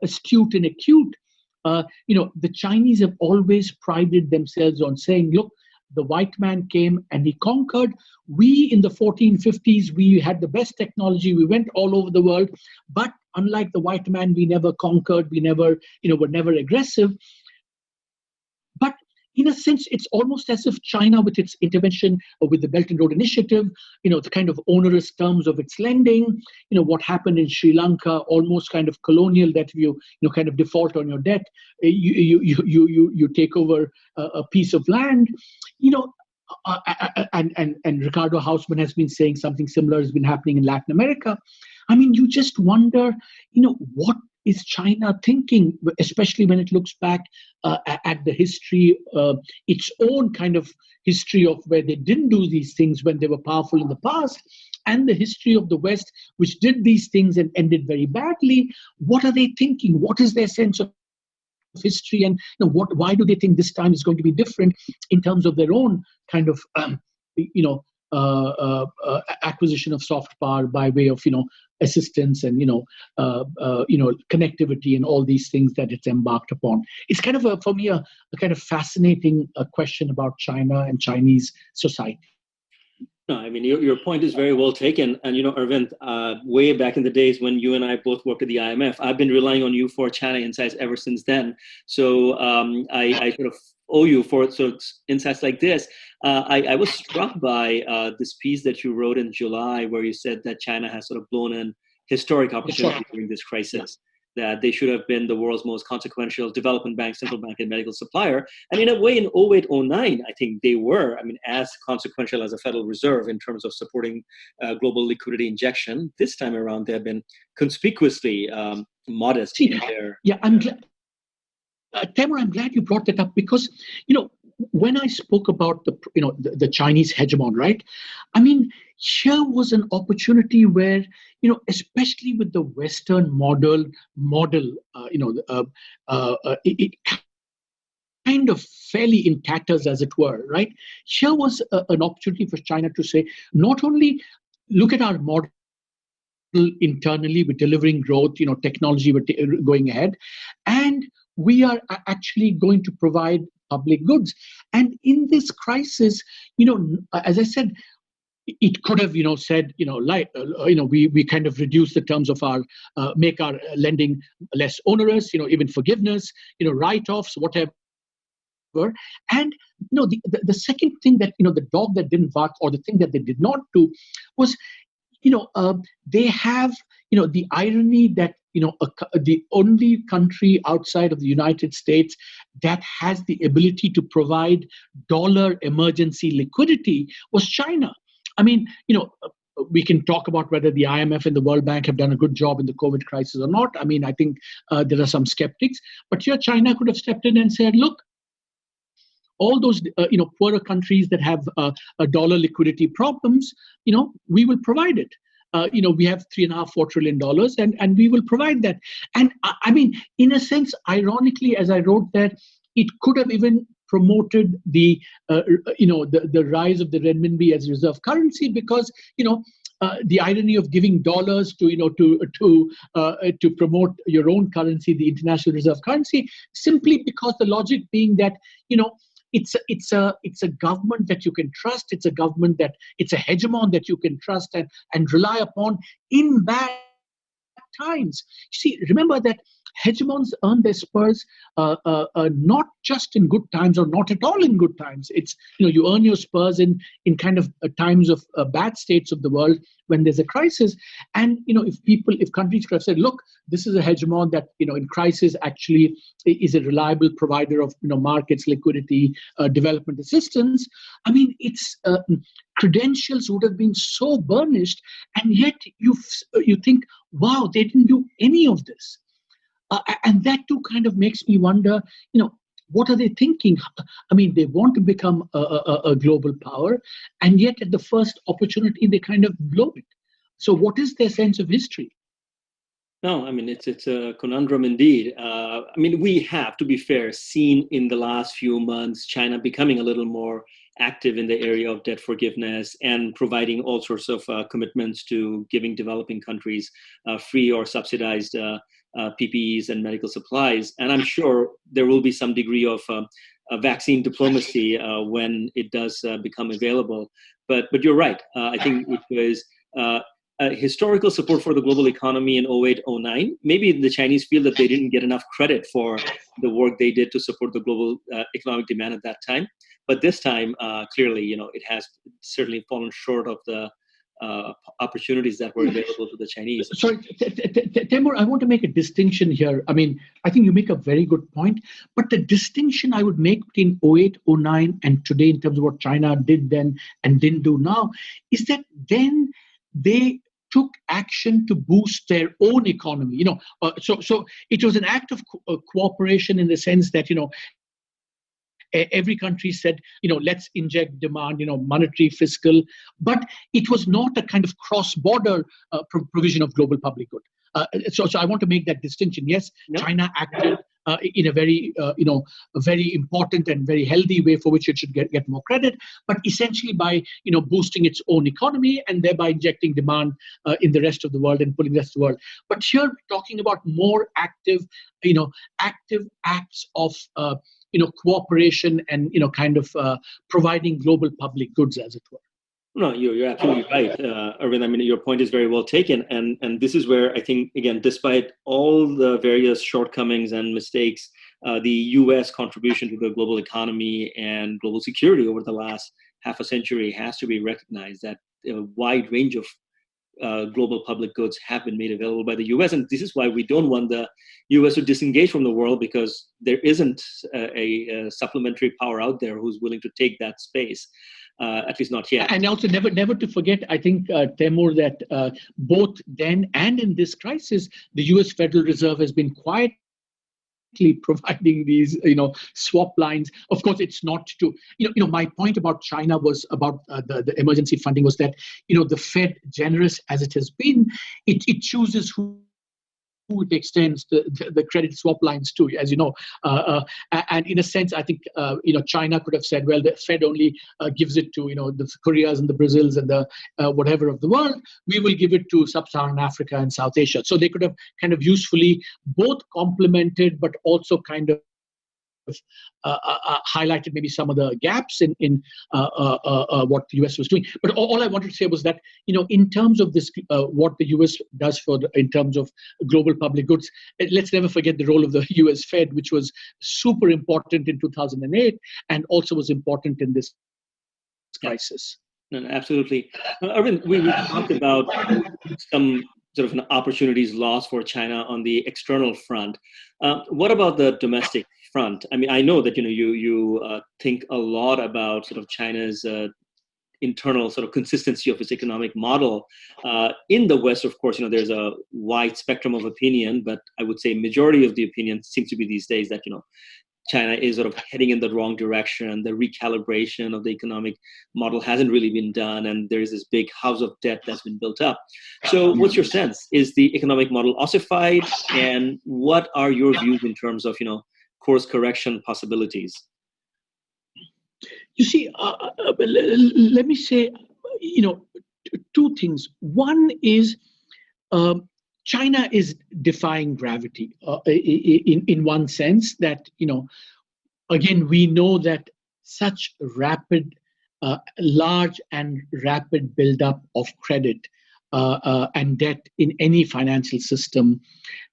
astute and acute, the Chinese have always prided themselves on saying, look, the white man came and he conquered. We in the 1450s, we had the best technology. We went all over the world. But unlike the white man, we never conquered. We never, were never aggressive. But in a sense, it's almost as if China, with its intervention with the Belt and Road Initiative, the kind of onerous terms of its lending, what happened in Sri Lanka, almost kind of colonial, that you kind of default on your debt, you take over a piece of land, and Ricardo Hausmann has been saying something similar has been happening in Latin America. I mean, you just wonder, what is China thinking, especially when it looks back at the history, its own kind of history of where they didn't do these things when they were powerful in the past, and the history of the West, which did these things and ended very badly. What are they thinking? What is their sense of history? And why do they think this time is going to be different in terms of their own kind of, acquisition of soft power by way of, assistance and, connectivity and all these things that it's embarked upon. It's kind of, for me, a kind of fascinating question about China and Chinese society. No, I mean, your point is very well taken. And, Arvind, way back in the days when you and I both worked at the IMF, I've been relying on you for China insights ever since then. So I sort of owe you for sort of insights like this. I was struck by this piece that you wrote in July where you said that China has sort of blown an historic opportunity during this crisis. that they should have been the world's most consequential development bank, central bank, and medical supplier. And in a way, in 08, 09, I think they were, as consequential as a Federal Reserve in terms of supporting global liquidity injection. This time around, they have been conspicuously modest in their... Yeah, I'm glad. Taimur, I'm glad you brought that up because, when I spoke about the Chinese hegemon, right? Here was an opportunity where, especially with the Western model, it kind of fairly in tatters, as it were, right? Here was an opportunity for China to say, not only look at our model internally, we're delivering growth, technology, we're going ahead, and we are actually going to provide public goods. And in this crisis, as I said, it could have, said, we kind of reduce the terms of our, make our lending less onerous, even forgiveness, write-offs, whatever. And the second thing that the dog that didn't bark, or the thing that they did not do, was they have the irony that the only country outside of the United States that has the ability to provide dollar emergency liquidity was China. We can talk about whether the IMF and the World Bank have done a good job in the COVID crisis or not. I think there are some skeptics, but here China could have stepped in and said, look, all those poorer countries that have dollar liquidity problems, we will provide it. We have $3.5–4 trillion, and we will provide that. And in a sense, ironically, as I wrote that, it could have even promoted the rise of the renminbi as reserve currency, because the irony of giving dollars to promote your own currency, the international reserve currency, simply because the logic being that it's a government that you can trust. It's a government it's a hegemon that you can trust and rely upon in bad times. You see, remember that hegemons earn their spurs not just in good times or not at all in good times. It's you earn your spurs in kind of times of bad states of the world when there's a crisis. And if countries could have said, look, this is a hegemon that in crisis actually is a reliable provider of markets, liquidity, development assistance. Its credentials would have been so burnished, and yet you think, wow, they didn't do any of this. And that too kind of makes me wonder, what are they thinking? They want to become a global power, and yet at the first opportunity, they kind of blow it. So what is their sense of history? No, it's a conundrum indeed. We have, to be fair, seen in the last few months China becoming a little more active in the area of debt forgiveness and providing all sorts of commitments to giving developing countries free or subsidized PPEs and medical supplies. And I'm sure there will be some degree of vaccine diplomacy when it does become available. But you're right. I think it was historical support for the global economy in 08, 09. Maybe the Chinese feel that they didn't get enough credit for the work they did to support the global economic demand at that time. But this time, clearly, it has certainly fallen short of the opportunities that were available to the Chinese. Sorry, Taimur, I want to make a distinction here. I think you make a very good point, but the distinction I would make between 08, 09 and today in terms of what China did then and didn't do now is that then they took action to boost their own economy. So it was an act of cooperation in the sense that, every country said, let's inject demand, monetary, fiscal, but it was not a kind of cross-border provision of global public good. So I want to make that distinction. Yes, China acted in a very, a very important and very healthy way for which it should get more credit, but essentially by, boosting its own economy and thereby injecting demand in the rest of the world and pulling the rest of the world. But here we're talking about more active, active acts of, cooperation and, kind of providing global public goods, as it were. No, you're absolutely right, Arvind. Your point is very well taken. And this is where I think, again, despite all the various shortcomings and mistakes, the U.S. contribution to the global economy and global security over the last half a century has to be recognized. That a wide range of global public goods have been made available by the US. And this is why we don't want the US to disengage from the world, because there isn't a supplementary power out there who's willing to take that space, at least not yet. And also never to forget, I think, Temur, that both then and in this crisis, the US Federal Reserve has been quietly providing these, swap lines. Of course, it's not to, my point about China was about the emergency funding was that, the Fed, generous as it has been, it chooses who it extends the credit swap lines to, as you know. And in a sense, I think, China could have said, well, the Fed only gives it to, the Koreas and the Brazils and the whatever of the world. We will give it to Sub-Saharan Africa and South Asia. So they could have kind of usefully both complemented, but also kind of highlighted maybe some of the gaps in what the US was doing. But all I wanted to say was that, in terms of this, what the US does in terms of global public goods, let's never forget the role of the US Fed, which was super important in 2008 and also was important in this crisis. No, absolutely. Arvind, we talked about some sort of opportunities lost for China on the external front. What about the domestic front? I mean, I know that you think a lot about sort of China's internal sort of consistency of its economic model. In the West, of course, there's a wide spectrum of opinion, but I would say majority of the opinion seems to be these days that China is sort of heading in the wrong direction. The recalibration of the economic model hasn't really been done, and there is this big house of debt that's been built up. So what's your sense? Is the economic model ossified? And what are your views in terms of, course correction possibilities? You see, let me say, two things. One is China is defying gravity in one sense that, again, we know that such rapid, large and rapid buildup of credit and debt in any financial system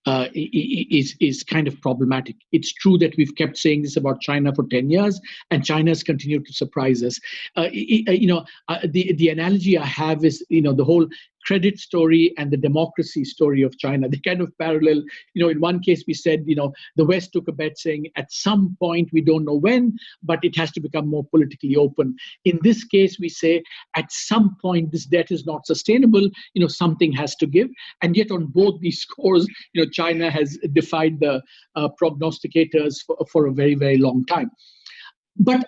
is kind of problematic. It's true that we've kept saying this about China for 10 years, and China's continued to surprise us. The analogy I have is, the whole credit story and the democracy story of China. They kind of parallel. In one case we said, the West took a bet saying at some point, we don't know when, but it has to become more politically open. In this case, we say at some point, this debt is not sustainable, something has to give. And yet on both these scores, China has defied the prognosticators for a very, very long time. But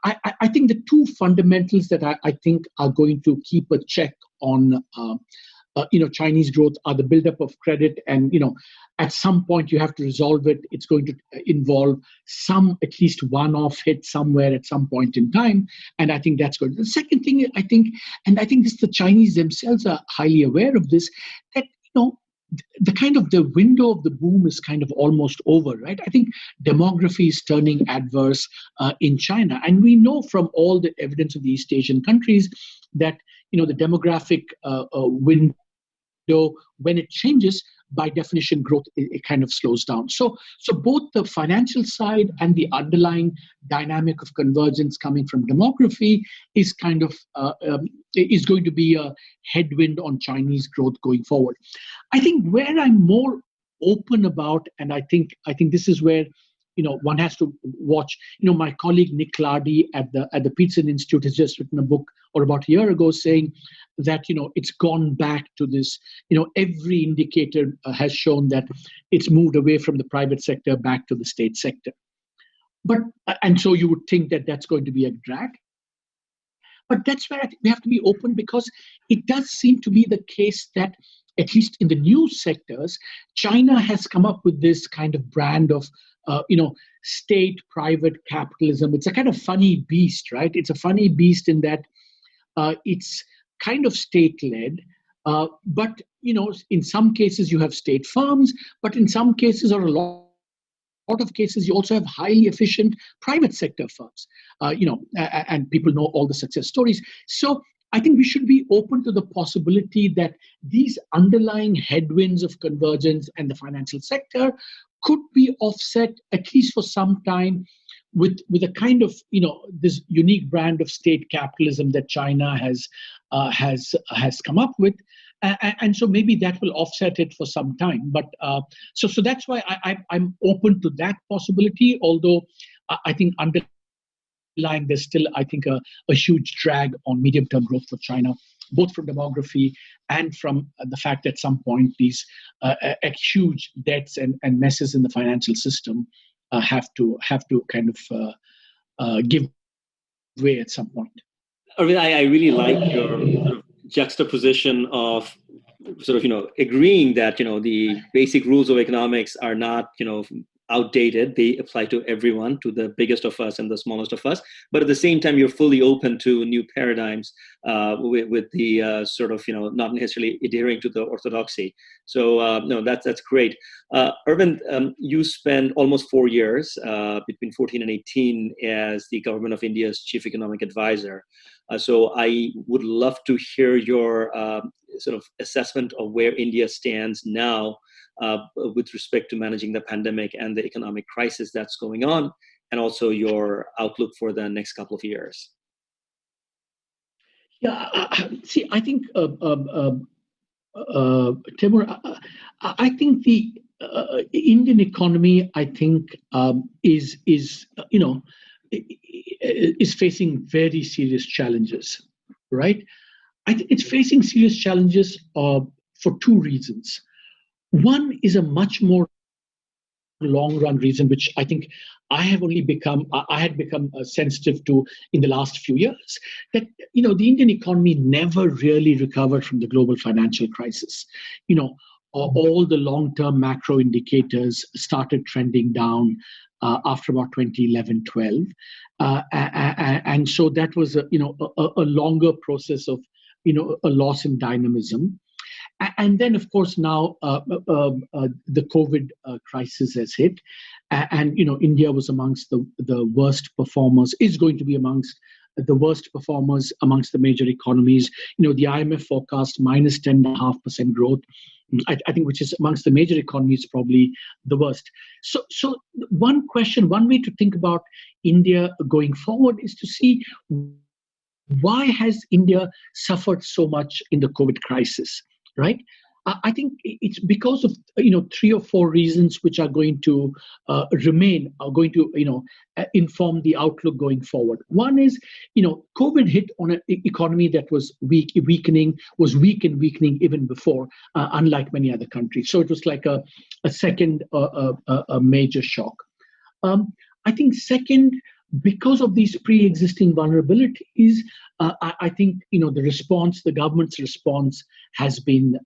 I think the two fundamentals that I think are going to keep a check on Chinese growth are the buildup of credit, and at some point you have to resolve it. It's going to involve at least one-off hit somewhere at some point in time, and I think that's good. The second thing I think this, the Chinese themselves are highly aware of this, that the window of the boom is kind of almost over, right? I think demography is turning adverse in China. And we know from all the evidence of the East Asian countries that, the demographic window, when it changes, by definition, growth, it kind of slows down. So both the financial side and the underlying dynamic of convergence coming from demography is kind of is going to be a headwind on Chinese growth going forward. I think where I'm more open about, and I think this is where one has to watch. My colleague Nick Lardy at the Peterson Institute has just written a book, or about a year ago, saying that it's gone back to this. Every indicator has shown that it's moved away from the private sector back to the state sector. And so you would think that that's going to be a drag. But that's where I think we have to be open, because it does seem to be the case that, at least in the new sectors, China has come up with this kind of brand of state-private capitalism. It's a kind of funny beast, right? It's a funny beast in that it's kind of state-led, but in some cases you have state firms, but in some cases, or a lot of cases, you also have highly efficient private sector firms. And people know all the success stories. So I think we should be open to the possibility that these underlying headwinds of convergence and the financial sector could be offset, at least for some time, with a kind of this unique brand of state capitalism that China has come up with. And so maybe that will offset it for some time. But so that's why I'm open to that possibility, although I think underlying there's still, I think, a huge drag on medium-term growth for China, both from demography and from the fact that at some point these huge debts and messes in the financial system have to kind of give way at some point. Arvind, I really like your sort of juxtaposition of sort of, agreeing that, the basic rules of economics are not, outdated. They apply to everyone, to the biggest of us and the smallest of us. But at the same time, you're fully open to new paradigms with the sort of, not necessarily adhering to the orthodoxy. So no, that's great. Arvind, you spent almost 4 years, between 14 and 18, as the government of India's chief economic advisor. So I would love to hear your sort of assessment of where India stands now with respect to managing the pandemic and the economic crisis that's going on, and also your outlook for the next couple of years. Yeah, see, I think, Timur, I think the Indian economy, I think, is facing very serious challenges, right? I think it's facing serious challenges for two reasons. One is a much more long-run reason, which I think I had become sensitive to in the last few years, that the Indian economy never really recovered from the global financial crisis. All the long-term macro indicators started trending down after about 2011-12, and so that was a longer process of a loss in dynamism. And then, of course, now the COVID crisis has hit, and India was amongst the worst performers. Is going to be amongst the worst performers amongst the major economies. The IMF forecast minus 10.5% growth. I think, which is amongst the major economies, probably the worst. So one way to think about India going forward is to see, why has India suffered so much in the COVID crisis? Right? I think it's because of 3 or 4 reasons which are going to inform the outlook going forward. One is, COVID hit on an economy that was weak and weakening even before, unlike many other countries. So it was like a second a major shock. I think second, because of these pre-existing vulnerabilities, I think the government's response has been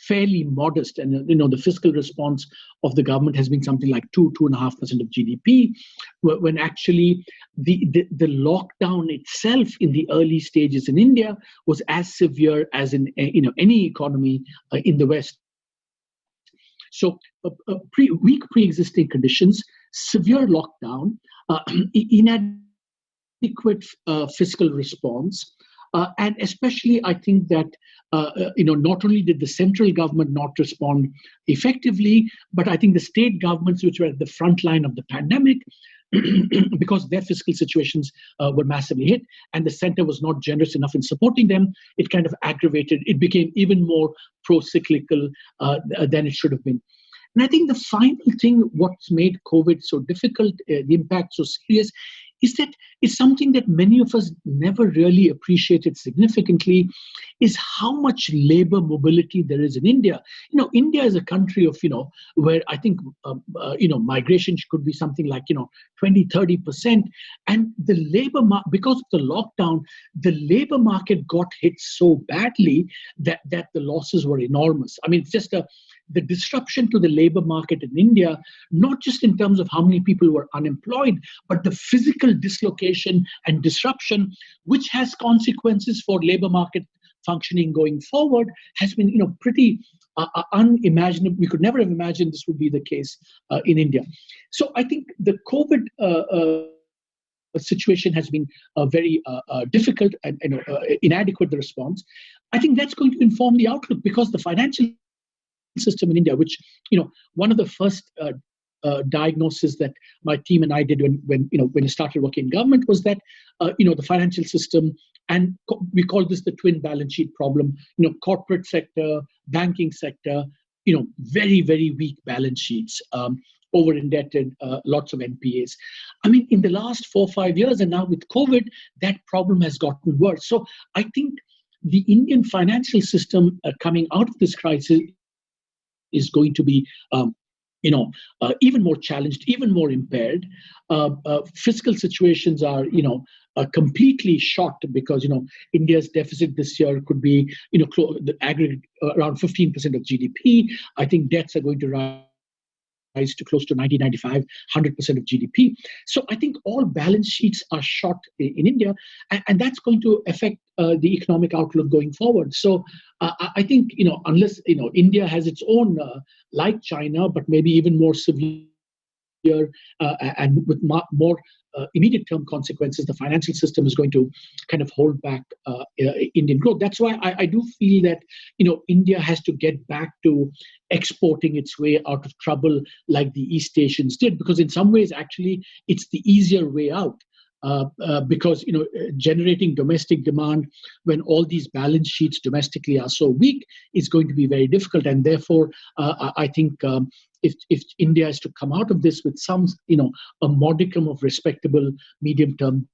fairly modest, and the fiscal response of the government has been something like 2.5% of GDP, when actually the lockdown itself in the early stages in India was as severe as in any economy in the West. So weak pre-existing conditions, severe lockdown, inadequate fiscal response, and especially I think that not only did the central government not respond effectively, but I think the state governments, which were at the front line of the pandemic, because their fiscal situations were massively hit, and the center was not generous enough in supporting them, it kind of aggravated. It became even more pro-cyclical than it should have been. And I think the final thing, what's made COVID so difficult, the impact so serious, is that it's something that many of us never really appreciated significantly, is how much labor mobility there is in India. India is a country of, where I think, migration could be something like, 20-30%. And the labor market, because of the lockdown, the labor market got hit so badly that the losses were enormous. I mean, it's just the disruption to the labor market in India, not just in terms of how many people were unemployed, but the physical dislocation and disruption, which has consequences for labor market functioning going forward, has been pretty unimaginable. We could never have imagined this would be the case in India. So I think the COVID situation has been very difficult and inadequate, the response. I think that's going to inform the outlook, because the financial system in India, which one of the first diagnosis that my team and I did when I started working in government was that the financial system, and we call this the twin balance sheet problem. Corporate sector, banking sector, very, very weak balance sheets, over indebted, lots of NPAs. I mean, in the last 4 or 5 years, and now with COVID, that problem has gotten worse. So I think the Indian financial system coming out of this crisis is going to be even more challenged, even more impaired. Fiscal situations are completely shocked because India's deficit this year could be the aggregate around 15% of GDP. I think debts are going to rise to close to 90, 95, 100% of GDP. So I think all balance sheets are shot in India, and that's going to affect the economic outlook going forward. So I think, unless, India has its own, like China, but maybe even more severe and with more immediate term consequences, the financial system is going to kind of hold back Indian growth. That's why I do feel that India has to get back to exporting its way out of trouble like the East Asians did, because in some ways actually it's the easier way out. Because generating domestic demand when all these balance sheets domestically are so weak is going to be very difficult, and therefore I think if India is to come out of this with some a modicum of respectable medium term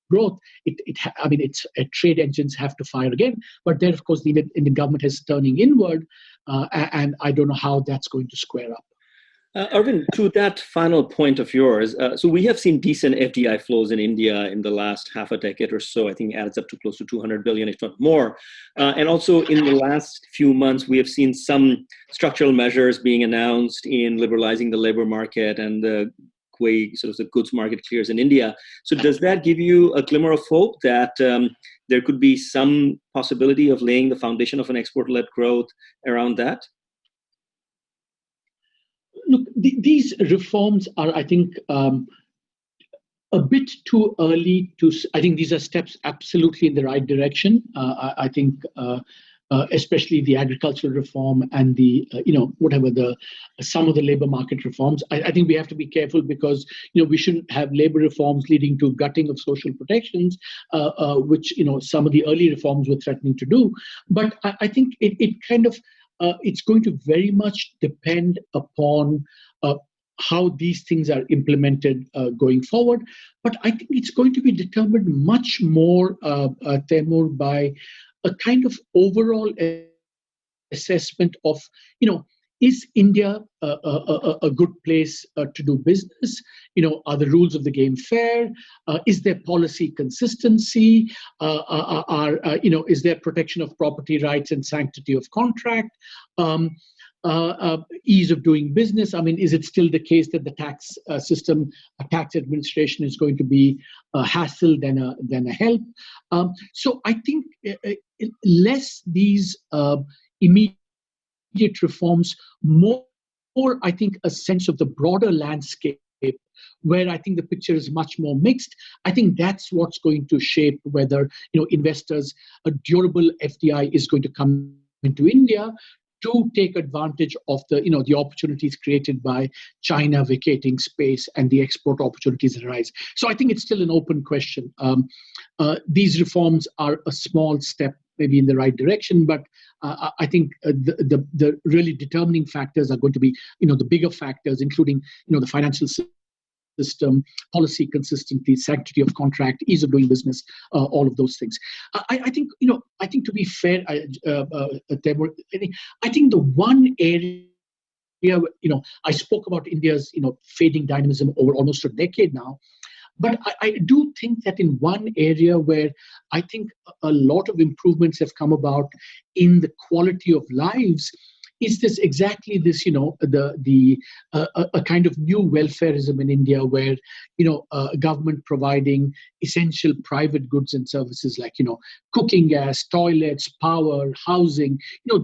growth, its trade engines have to fire again. But then, of course, the Indian government is turning inward, and I don't know how that's going to square up. Arvind, to that final point of yours, so we have seen decent FDI flows in India in the last half a decade or so. I think it adds up to close to 200 billion, if not more. And also in the last few months, we have seen some structural measures being announced in liberalizing the labor market and the way sort of the goods market clears in India. So does that give you a glimmer of hope that there could be some possibility of laying the foundation of an export-led growth around that? Look, these reforms are, I think, a bit too early to. I think these are steps absolutely in the right direction. I think, especially the agricultural reform and the, some of the labor market reforms. I think we have to be careful because, we shouldn't have labor reforms leading to gutting of social protections, which, some of the early reforms were threatening to do. But I think it kind of. It's going to very much depend upon how these things are implemented going forward. But I think it's going to be determined much more, Taimur, by a kind of overall assessment of, is India a good place to do business? Are the rules of the game fair? Is there policy consistency? Is there protection of property rights and sanctity of contract? Ease of doing business. I mean, is it still the case that the tax system, tax administration is going to be a hassle than a help? So I think less these immediate reforms, more I think a sense of the broader landscape, where I think the picture is much more mixed. I think that's what's going to shape whether investors, a durable FDI is going to come into India to take advantage of the opportunities created by China vacating space and the export opportunities that arise. So I think it's still an open question. These reforms are a small step maybe in the right direction, but I think the really determining factors are going to be the bigger factors, including the financial system, policy consistency, sanctity of contract, ease of doing business, all of those things. I think to be fair, Taimur, I think the one area, I spoke about India's fading dynamism over almost a decade now. But I do think that in one area where I think a lot of improvements have come about in the quality of lives is this exactly this, a kind of new welfareism in India where, government providing essential private goods and services like, cooking gas, toilets, power, housing,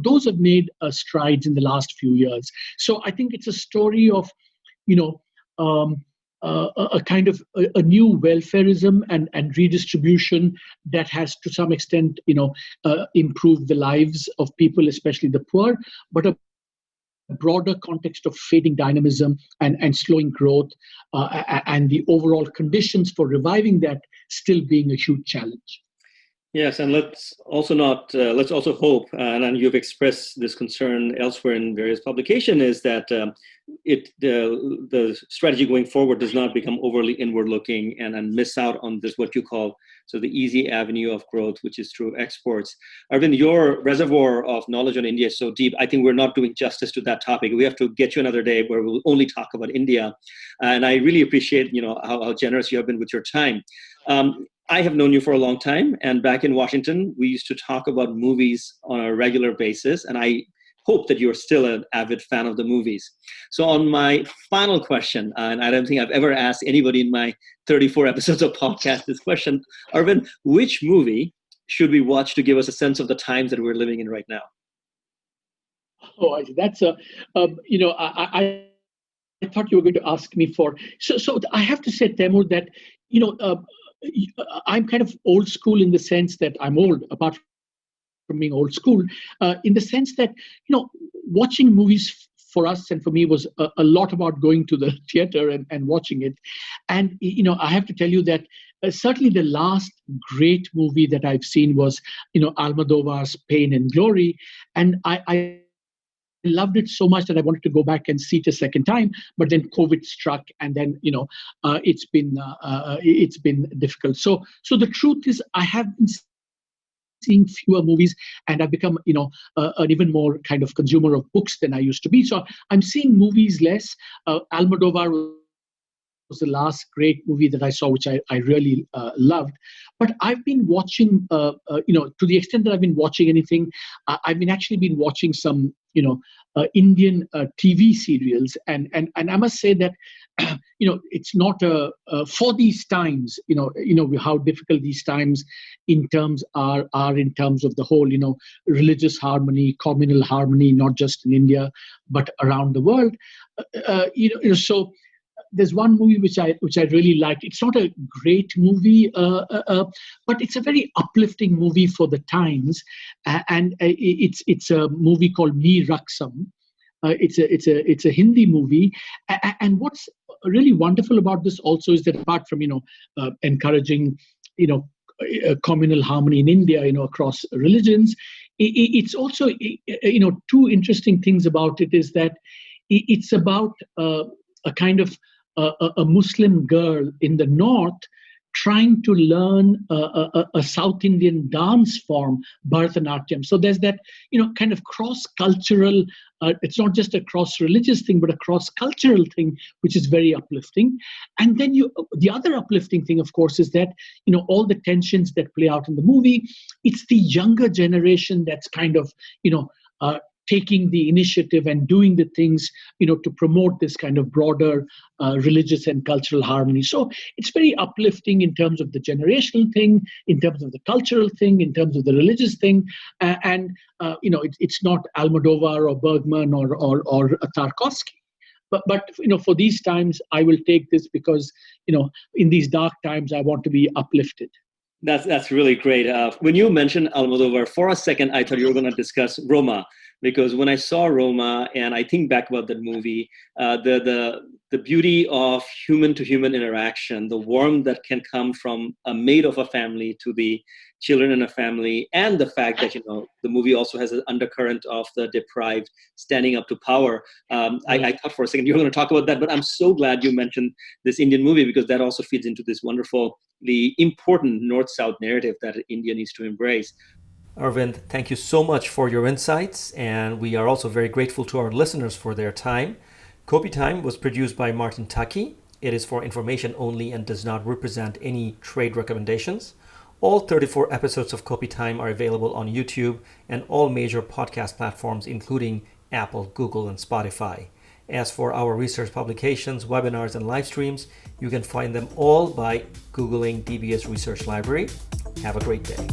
those have made strides in the last few years. So I think it's a story of, a kind of a new welfareism and redistribution that has to some extent, improved the lives of people, especially the poor, but a broader context of fading dynamism and slowing growth, and the overall conditions for reviving that still being a huge challenge. Yes, and let's also hope, and you've expressed this concern elsewhere in various publications, is that the strategy going forward does not become overly inward-looking and miss out on this what you call the easy avenue of growth, which is through exports. Arvind, your reservoir of knowledge on India is so deep. I think we're not doing justice to that topic. We have to get you another day where we'll only talk about India, and I really appreciate how generous you have been with your time. I have known you for a long time, and back in Washington, we used to talk about movies on a regular basis, and I hope that you're still an avid fan of the movies. So on my final question, and I don't think I've ever asked anybody in my 34 episodes of podcast this question, Arvind, which movie should we watch to give us a sense of the times that we're living in right now? Oh, that's I thought you were going to ask me for. So I have to say, Taimur, that I'm kind of old school in the sense that I'm old, apart from being old school, in the sense that, watching movies for us and for me was a lot about going to the theater and watching it. And, I have to tell you that certainly the last great movie that I've seen was, Almodovar's Pain and Glory. And I loved it so much that I wanted to go back and see it a second time, but then COVID struck, and then it's been difficult. So the truth is, I have been seeing fewer movies, and I've become an even more kind of consumer of books than I used to be. So I'm seeing movies less. Almodovar was the last great movie that I saw, which I really loved. But I've been watching, to the extent that I've been watching anything, I've been watching some, Indian TV serials, and I must say that, it's not for these times, how difficult these times in terms are in terms of the whole, religious harmony, communal harmony, not just in India but around the world. So there's one movie which I really liked. It's not a great movie, but it's a very uplifting movie for the times, and it's a movie called Me Raksam. It's a Hindi movie, and what's really wonderful about this also is that apart from encouraging communal harmony in India, across religions, it's also two interesting things about it is that it's about a kind of a Muslim girl in the north trying to learn a South Indian dance form, Bharatanatyam. So there's that, kind of cross-cultural, it's not just a cross-religious thing, but a cross-cultural thing, which is very uplifting. And then the other uplifting thing, of course, is that, all the tensions that play out in the movie, it's the younger generation that's kind of, taking the initiative and doing the things, to promote this kind of broader religious and cultural harmony. So it's very uplifting in terms of the generational thing, in terms of the cultural thing, in terms of the religious thing. It's not Almodovar or Bergman or Tarkovsky. But for these times, I will take this because, in these dark times, I want to be uplifted. That's really great. When you mentioned Almodovar, for a second, I thought you were going to discuss Roma, because when I saw Roma and I think back about that movie, the beauty of human-to-human interaction, the warmth that can come from a maid of a family to the children in a family, and the fact that the movie also has an undercurrent of the deprived standing up to power. I thought for a second you were going to talk about that, but I'm so glad you mentioned this Indian movie, because that also feeds into this wonderfully important North-South narrative that India needs to embrace. Arvind, thank you so much for your insights, and we are also very grateful to our listeners for their time. Kopi Time was produced by Martin Taki. It is for information only and does not represent any trade recommendations. All 34 episodes of Kopi Time are available on YouTube and all major podcast platforms, including Apple, Google, and Spotify. As for our research publications, webinars, and live streams, you can find them all by Googling DBS Research Library. Have a great day.